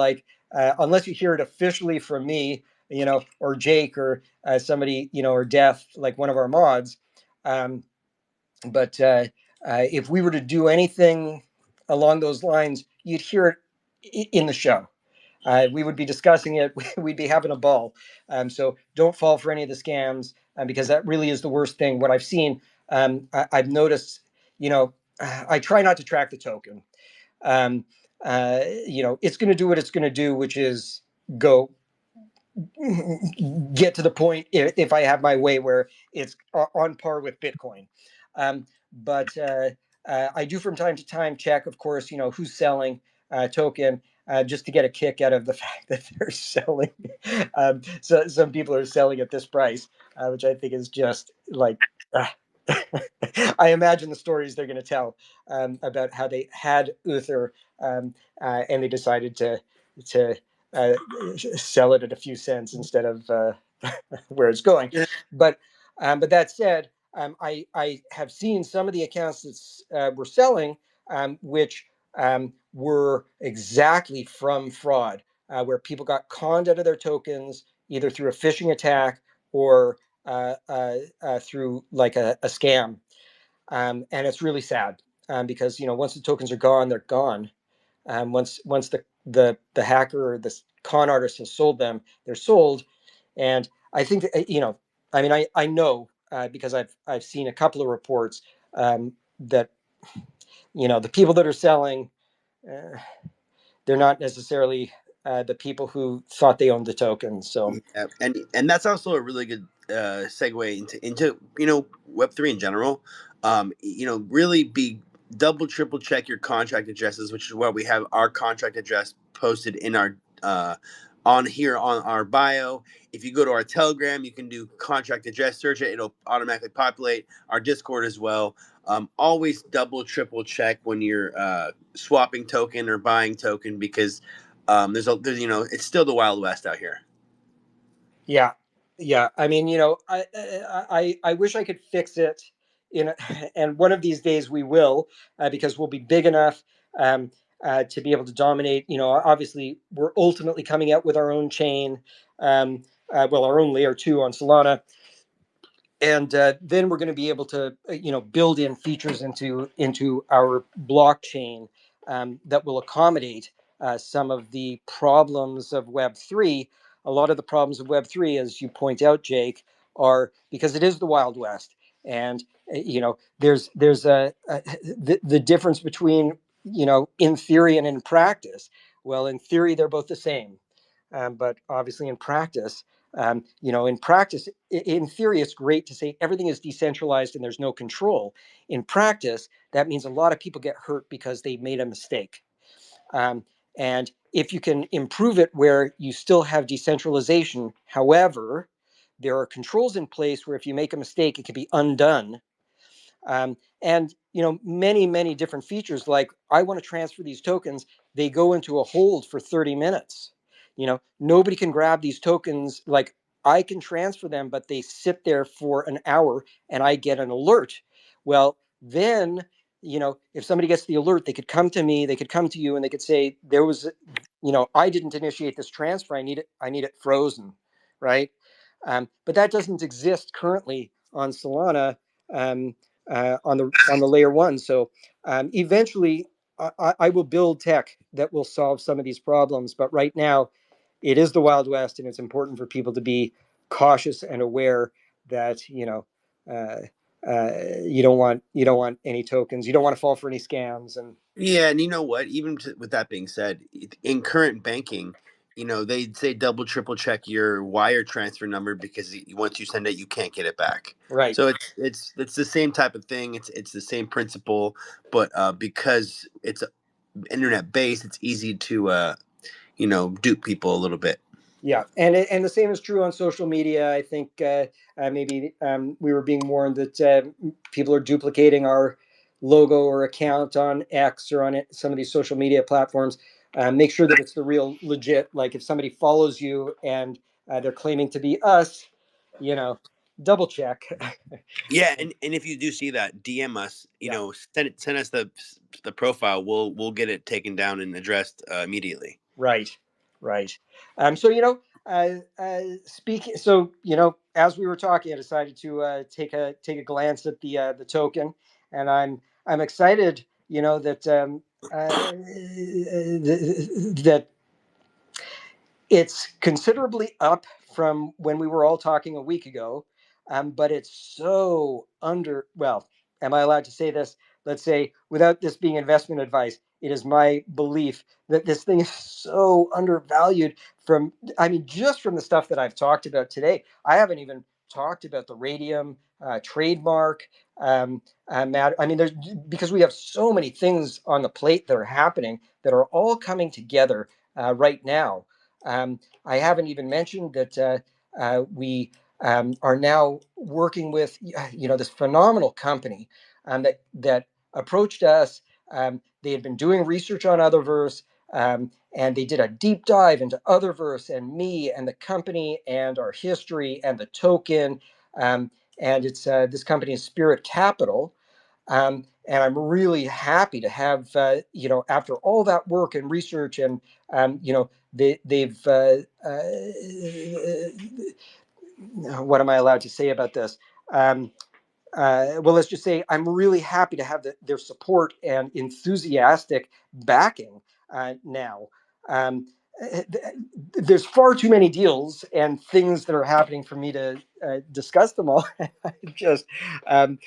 unless you hear it officially from me, or Jake, or somebody, or Death, like one of our mods. But if we were to do anything along those lines, you'd hear it in the show. We would be discussing it. We'd be having a ball. So don't fall for any of the scams, because that really is the worst thing. What I've seen, I've noticed, I try not to track the token. It's going to do what it's going to do, which is go get to the point, if I have my way, where it's on par with Bitcoin. But I do from time to time check, of course, who's selling token, just to get a kick out of the fact that they're selling. So some people are selling at this price, which I think is just like, I imagine the stories they're going to tell about how they had Uther, and they decided to uh, sell it at a few cents instead of where it's going. Yeah. But that said, I have seen some of the accounts that were selling, which were exactly from fraud, where people got conned out of their tokens either through a phishing attack or through like a scam. And it's really sad, because once the tokens are gone, they're gone. Once the hacker or the con artist has sold them, they're sold. And I think that, I know, because I've seen a couple of reports, that the people that are selling, uh, they're not necessarily the people who thought they owned the token. So Yeah, and that's also a really good segue into Web3 in general. Really be double triple check your contract addresses, which is why we have our contract address posted in our on here on our bio. If you go to our Telegram, you can do contract address search it; it'll automatically populate. Our Discord as well. Always double triple check when you're swapping token or buying token, because there's it's still the Wild West out here. yeah, yeah. I mean, I wish I could fix it and one of these days we will, because we'll be big enough, to be able to dominate. Obviously, we're ultimately coming out with our own chain, well, our own layer two on Solana, and then we're going to be able to build in features into our blockchain, that will accommodate some of the problems of Web3. A lot of the problems of Web3, as you point out, Jake, are because it is the Wild West. And there's the difference between in theory and in practice. Well, in theory, they're both the same. But obviously in practice, in theory, it's great to say everything is decentralized and there's no control. In practice, that means a lot of people get hurt because they made a mistake. Um, and if you can improve it where you still have decentralization, however, there are controls in place where if you make a mistake, it can be undone. And many different features, like I want to transfer these tokens, they go into a hold for 30 minutes. Nobody can grab these tokens. Like, I can transfer them, but they sit there for an hour and I get an alert. Well, then, if somebody gets the alert, they could come to me, they could come to you, and they could say, there was, I didn't initiate this transfer, I need it frozen, right? But that doesn't exist currently on Solana. On the layer one. So eventually, I will build tech that will solve some of these problems. But right now, it is the Wild West, and it's important for people to be cautious and aware that uh, you don't want any tokens. You don't want to fall for any scams. And Yeah, and you know what? Even with that being said, in current banking, they say double, triple check your wire transfer number because once you send it, you can't get it back. right, So it's the same type of thing. It's the same principle, but because it's internet based, it's easy to dupe people a little bit. yeah, and the same is true on social media. I think maybe we were being warned that people are duplicating our logo or account on X or on some of these social media platforms. Make sure that it's the real legit. Like, if somebody follows you and they're claiming to be us, you know, double check. Yeah, and if you do see that, DM us. Yeah. Send us the profile. We'll get it taken down and addressed immediately. Right, right. So speaking. So as we were talking, I decided to take a glance at the token, and I'm excited. That that it's considerably up from when we were all talking a week ago, but it's so under. Well, am I allowed to say this? Let's say, without this being investment advice, it is my belief that this thing is so undervalued. Just from the stuff that I've talked about today. I haven't even talked about the radium trademark matter. There's, because we have so many things on the plate that are happening that are all coming together right now. I haven't even mentioned that we are now working with this phenomenal company that approached us. They had been doing research on Utherverse, and they did a deep dive into Utherverse and me and the company and our history and the token. And it's this company is Spirit Capital. And I'm really happy to have, after all that work and research, and they've what am I allowed to say about this? Well, let's just say I'm really happy to have their support and enthusiastic backing now. Um, there's far too many deals and things that are happening for me to discuss them all. Just um,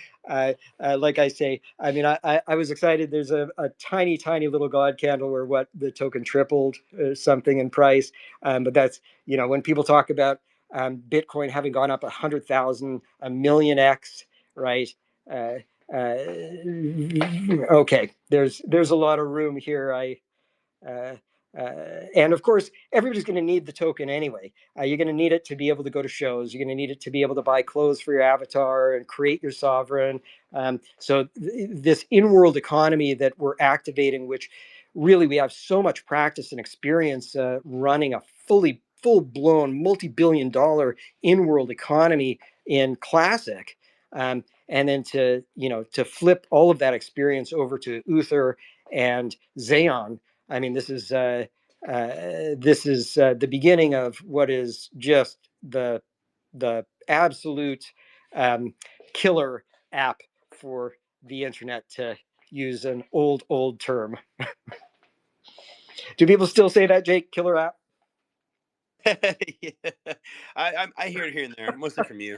like I say, I was excited. There's a tiny little God candle where what the token tripled something in price, but that's when people talk about Bitcoin having gone up 100,000, a million X, right? Uh, okay, there's a lot of room here. Uh, and of course, everybody's going to need the token anyway. You're going to need it to be able to go to shows. You're going to need it to be able to buy clothes for your avatar and create your sovereign. This in-world economy that we're activating, which really we have so much practice and experience running a full-blown multi-billion-dollar in-world economy in Classic. And then to flip all of that experience over to Uther and Xeon. This is the beginning of what is just the absolute killer app for the internet, to use an old term. Do people still say that, Jake? Killer app? Yeah. I hear it here and there, mostly from you.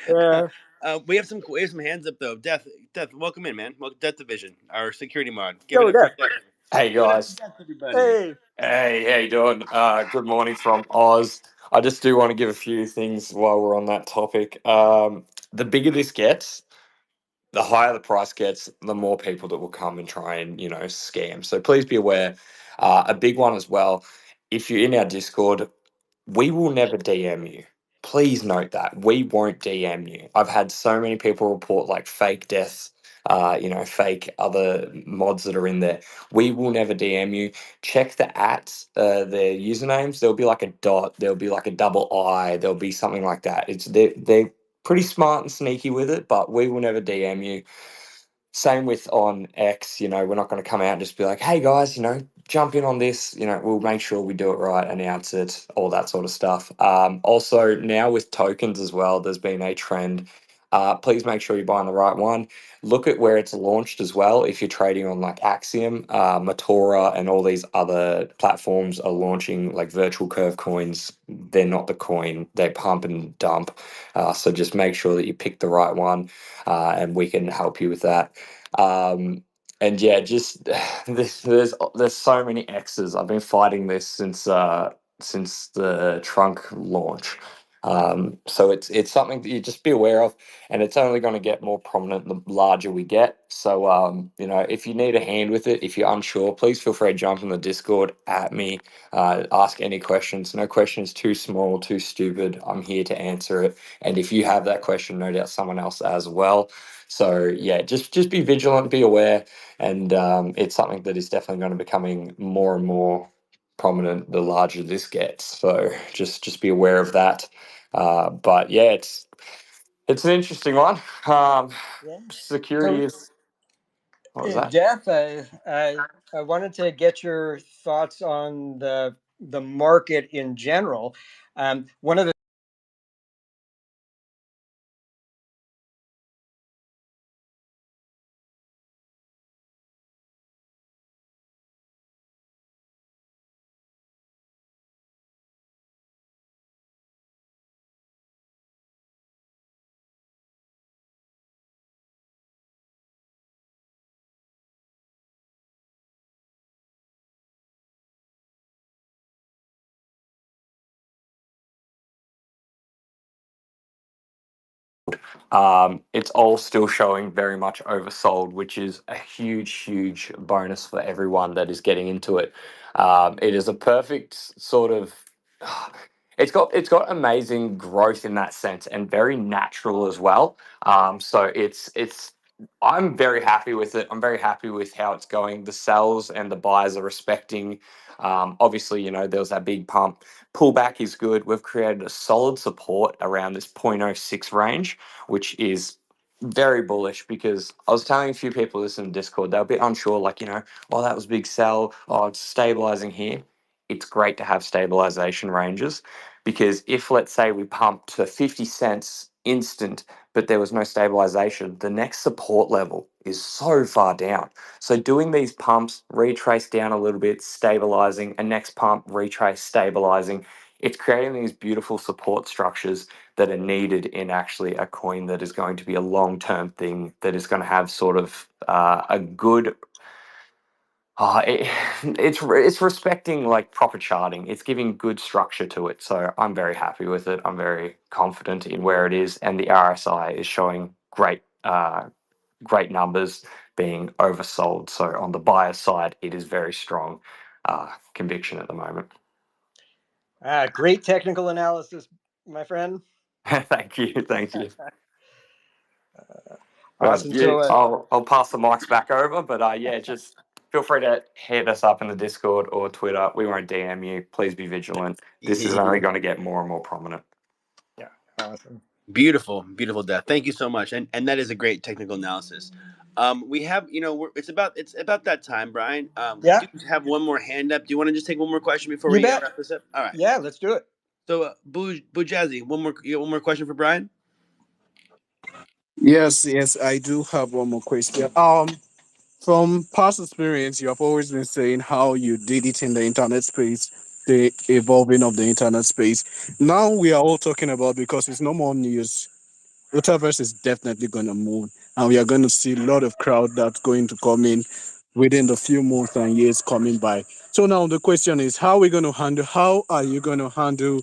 Yeah. We have some hands up though. Death, welcome in, man. Welcome, Death Division, our security mod. Give it Yo, a quick Death. Hey give it up for guys. Death, everybody. Hey. Hey, how you doing? Good morning from Oz. I just do want to give a few things while we're on that topic. The bigger this gets, the higher the price gets, the more people that will come and try and, scam. So please be aware. A big one as well. If you're in our Discord, we will never DM you. Please note that we won't DM you. I've had so many people report like fake deaths, fake other mods that are in there. We will never DM you. Check the ats, their usernames. There'll be like a dot. There'll be like a double I. There'll be something like that. They're pretty smart and sneaky with it, but we will never DM you. Same with on X, we're not going to come out and just be like, hey guys, jump in on this. We'll make sure we do it right, announce it, all that sort of stuff. Also, now with tokens as well, there's been a trend. Please make sure you're buying the right one. Look at where it's launched as well. If you're trading on like Axiom, Matora, and all these other platforms are launching like virtual curve coins. They're not the coin, they pump and dump. So just make sure that you pick the right one, and we can help you with that. And yeah, just there's so many X's. I've been fighting this since the trunk launch. So it's something that you just be aware of, and it's only going to get more prominent the larger we get. So if you need a hand with it, if you're unsure, please feel free to jump in the Discord at me, ask any questions. No question is too small, too stupid. I'm here to answer it. And if you have that question, no doubt someone else as well. So yeah, just be vigilant, be aware, and it's something that is definitely going to be becoming more and more prominent the larger this gets. So just be aware of that. But yeah, it's an interesting one. Yeah. Security So, is what was that? Jeff, I wanted to get your thoughts on the market in general. One of the It's all still showing very much oversold, which is a huge bonus for everyone that is getting into it. It is a perfect sort of. It's got amazing growth in that sense and very natural as well. So it's I'm very happy with it. I'm very happy with how it's going. The sells and the buyers are respecting. Obviously, there was that big pump. Pullback is good. We've created a solid support around this 0.06 range, which is very bullish, because I was telling a few people this in Discord, they're a bit unsure, like, oh, that was a big sell. Oh, it's stabilizing here. It's great to have stabilization ranges, because if, let's say, we pumped to 50 cents instant, but there was no stabilization, the next support level is so far down. So doing these pumps, retrace down a little bit, stabilizing, a next pump, retrace, stabilizing, it's creating these beautiful support structures that are needed in actually a coin that is going to be a long-term thing, that is going to have sort of a good it, it's respecting like proper charting. It's giving good structure to it. So I'm very happy with it. I'm very confident in where it is, and the RSI is showing great numbers, being oversold. So on the buyer side, it is very strong conviction at the moment. great technical analysis, my friend. Thank you. But Awesome. yeah, So, I'll pass the mics back over. But yeah, just feel free to hit us up in the Discord or Twitter. We won't DM you. Please be vigilant. This is only going to get more and more prominent. yeah, awesome. Beautiful, Death. Thank you so much, and that is a great technical analysis. We have, it's about that time, Brian. We Yeah, do have one more hand up. Do you want to just take one more question before you we bet. wrap this up? All right. Yeah, let's do it. So, Boo Jazzy, you got one more question for Brian? Yes, I do have one more question. From past experience, you have always been saying how you did it in the internet space, the evolving of the internet space. Now we are all talking about, because it's no more news. Utherverse is definitely going to move, and we are going to see a lot of crowd that's going to come in within the few months and years coming by. So now the question is, how are you going to handle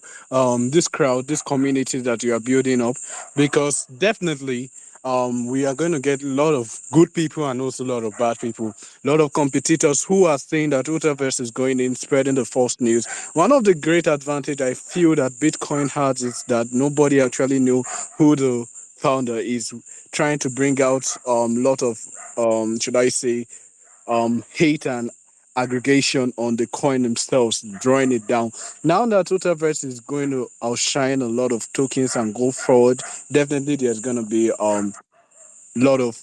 this crowd, this community that you are building up? Because definitely we are going to get a lot of good people and also a lot of bad people, a lot of competitors who are saying that Utherverse is going in, spreading the false news. One of the great advantage I feel that Bitcoin has is that nobody actually knew who the founder is, trying to bring out lot of should I say hate and aggregation on the coin themselves, drawing it down. Now that Utherverse is going to outshine a lot of tokens and go forward, definitely there's going to be lot of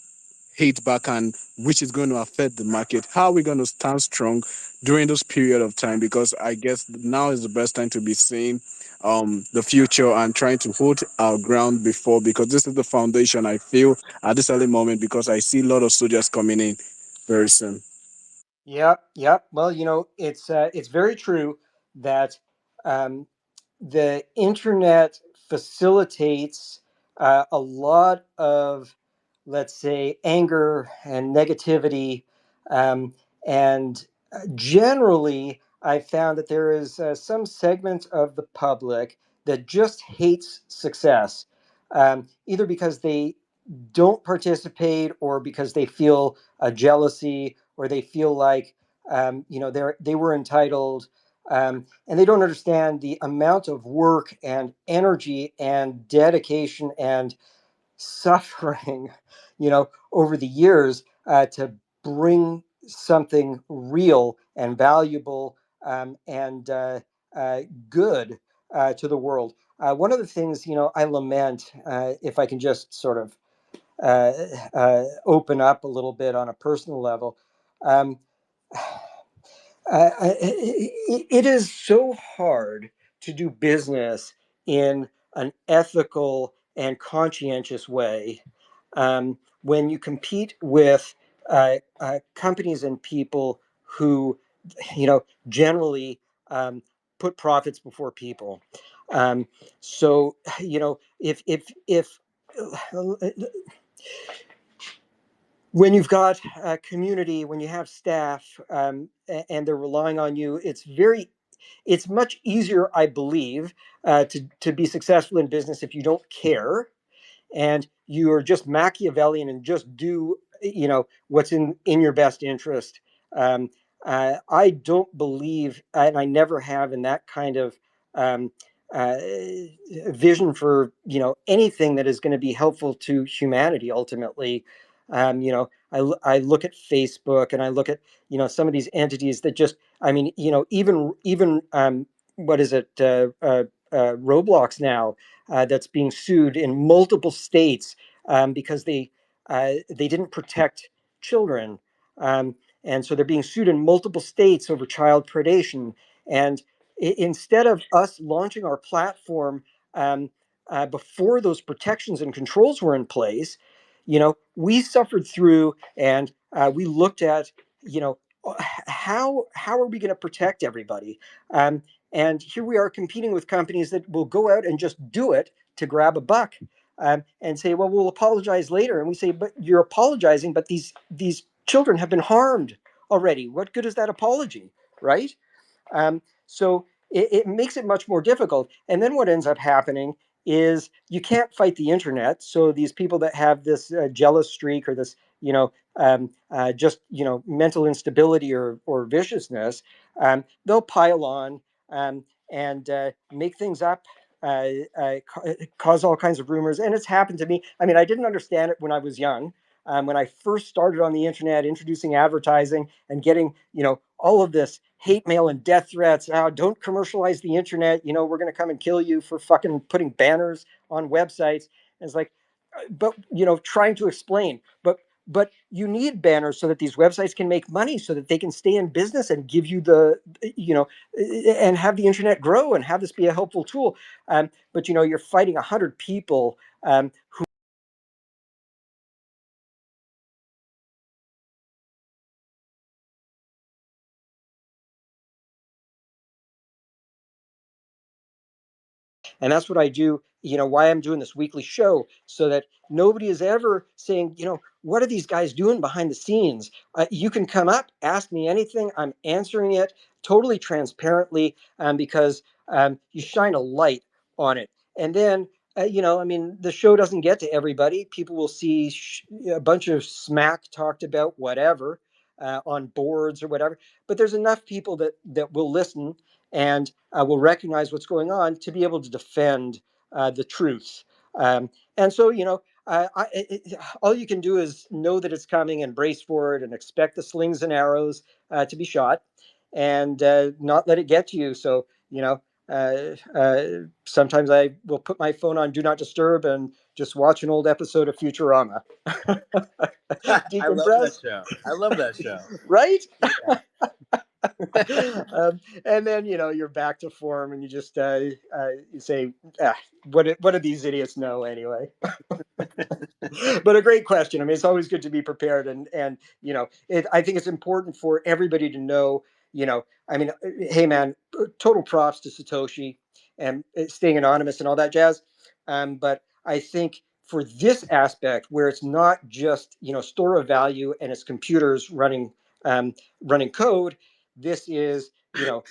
hate back, and which is going to affect the market. How are we going to stand strong during this period of time? Because I guess now is the best time to be seeing the future and trying to hold our ground before, because this is the foundation I feel at this early moment, because I see a lot of soldiers coming in very soon. Yeah, yeah. Well, it's very true that um, the internet facilitates a lot of, let's say, anger and negativity, um, and generally, I found that there is some segment of the public that just hates success, either because they don't participate or because they feel jealousy, or they feel like they were entitled, and they don't understand the amount of work and energy and dedication and suffering over the years to bring something real and valuable, and good to the world. One of the things I lament, if I can just sort of uh, open up a little bit on a personal level. Um, it is so hard to do business in an ethical and conscientious way when you compete with companies and people who, generally put profits before people. So, if when you've got a community, when you have staff, and they're relying on you, it's much easier, I believe, to be successful in business if you don't care and you are just Machiavellian and just do what's in your best interest. Um, I don't believe, and I never have, in that kind of um, uh, vision for anything that is going to be helpful to humanity ultimately. I look at Facebook and I look at some of these entities that just, I mean, even what is it, Roblox now, that's being sued in multiple states because they didn't protect children, and so they're being sued in multiple states over child predation. And instead of us launching our platform before those protections and controls were in place, we suffered through, and we looked at, how are we going to protect everybody? And here we are competing with companies that will go out and just do it to grab a buck, and say, well, we'll apologize later. And we say, but you're apologizing, but these children have been harmed already. What good is that apology, right? So it makes it much more difficult. And then what ends up happening is you can't fight the internet. So these people that have this jealous streak, or this, just mental instability or viciousness, they'll pile on, and make things up. Cause all kinds of rumors, and it's happened to me. I mean, I didn't understand it when I was young. When I first started on the internet, introducing advertising and getting, all of this hate mail and death threats. Oh, don't commercialize the internet. We're going to come and kill you for fucking putting banners on websites. And it's like, but trying to explain, but you need banners so that these websites can make money, so that they can stay in business and give you and have the internet grow and have this be a helpful tool. But you're fighting 100 people who And that's what I do, why I'm doing this weekly show, so that nobody is ever saying, what are these guys doing behind the scenes? You can come up, ask me anything. I'm answering it totally transparently, because you shine a light on it. And then, the show doesn't get to everybody. People will see a bunch of smack talked about, whatever, on boards or whatever. But there's enough people that will listen and will recognize what's going on to be able to defend the truth. And so, all you can do is know that it's coming and brace for it and expect the slings and arrows to be shot, and not let it get to you. So, sometimes I will put my phone on Do Not Disturb and just watch an old episode of Futurama. I love that Decompress, show. I love that show. right? Yeah. And then you're back to form, and you just you say, what do these idiots know anyway? But a great question. I mean, it's always good to be prepared, and I think it's important for everybody to know. Hey man, total props to Satoshi and staying anonymous and all that jazz. But I think for this aspect, where it's not just store of value and it's computers running code, this is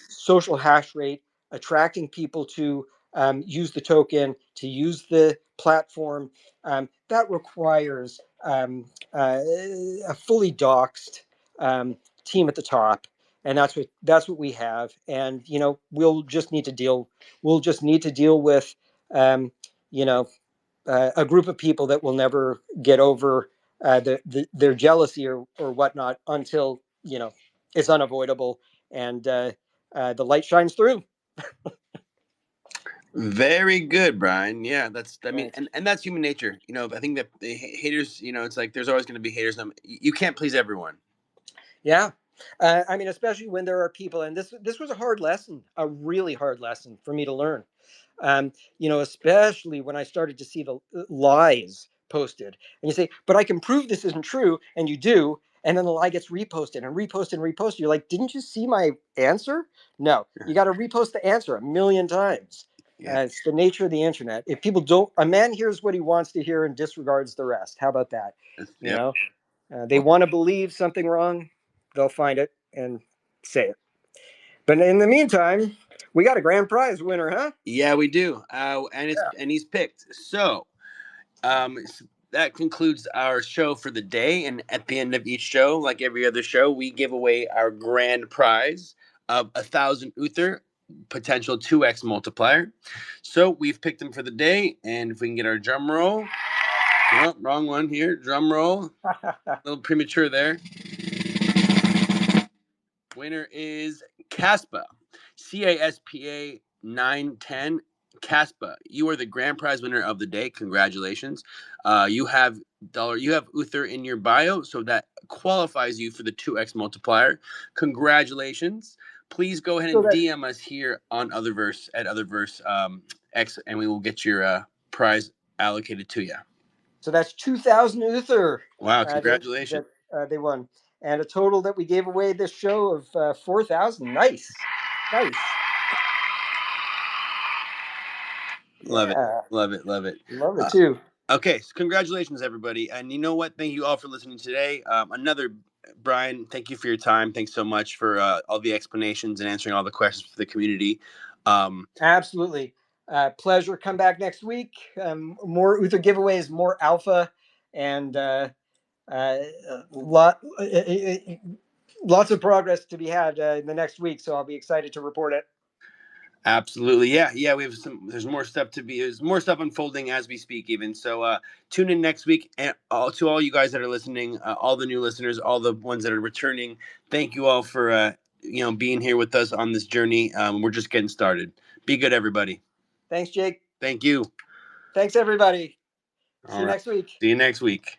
social hash rate, attracting people to use the token, to use the platform. That requires a fully doxed team at the top, and that's what we have. And we'll just need to deal with um, you know a group of people that will never get over their jealousy or whatnot until it's unavoidable, and the light shines through. Very good, Brian. Yeah, I mean, Thanks. and that's human nature. I think that the haters, it's like there's always going to be haters. You can't please everyone. Yeah. Especially when there are people, and this was a hard lesson, a really hard lesson for me to learn. Especially when I started to see the lies posted, and you say, "But I can prove this isn't true," and you do, and then the lie gets reposted and reposted and reposted. You're like, "Didn't you see my answer?" No, you got to repost the answer a million times. Yeah. It's the nature of the internet. If people don't, a man hears what he wants to hear and disregards the rest. How about that? You Yep. know. They want to believe something wrong, they'll find it and say it. But in the meantime, we got a grand prize winner, huh? Yeah, we do. And he's picked. So, that concludes our show for the day. And at the end of each show, like every other show, we give away our grand prize of 1,000 Uther, potential 2x multiplier. So we've picked them for the day, and if we can get our drum roll. Oh, wrong one here. Drum roll. A little premature there. Winner is Caspa. CASPA 910. Caspa, you are the grand prize winner of the day. Congratulations. You have Uther in your bio, so that qualifies you for the 2x multiplier. Congratulations. Please go ahead So and that DM us here on Utherverse at Utherverse X, and we will get your prize allocated to you. so that's 2,000 Uther. Wow, That congratulations. they won, and a total that we gave away this show of 4,000. Nice, nice. Love it. Yeah, Love it. Love it. love it Uh, too. Okay, so congratulations, everybody. And you know what? Thank you all for listening today. Brian, thank you for your time. Thanks so much for all the explanations and answering all the questions for the community. Absolutely. Pleasure. Come back next week. More Uther giveaways, more alpha, and lots of progress to be had in the next week. So I'll be excited to report it. Absolutely. Yeah. We have there's more stuff there's more stuff unfolding as we speak even. So tune in next week. And to all you guys that are listening, all the new listeners, all the ones that are returning, thank you all for, being here with us on this journey. We're just getting started. Be good, everybody. Thanks, Jake. Thank you. Thanks, everybody. See All you right. next week. See you next week.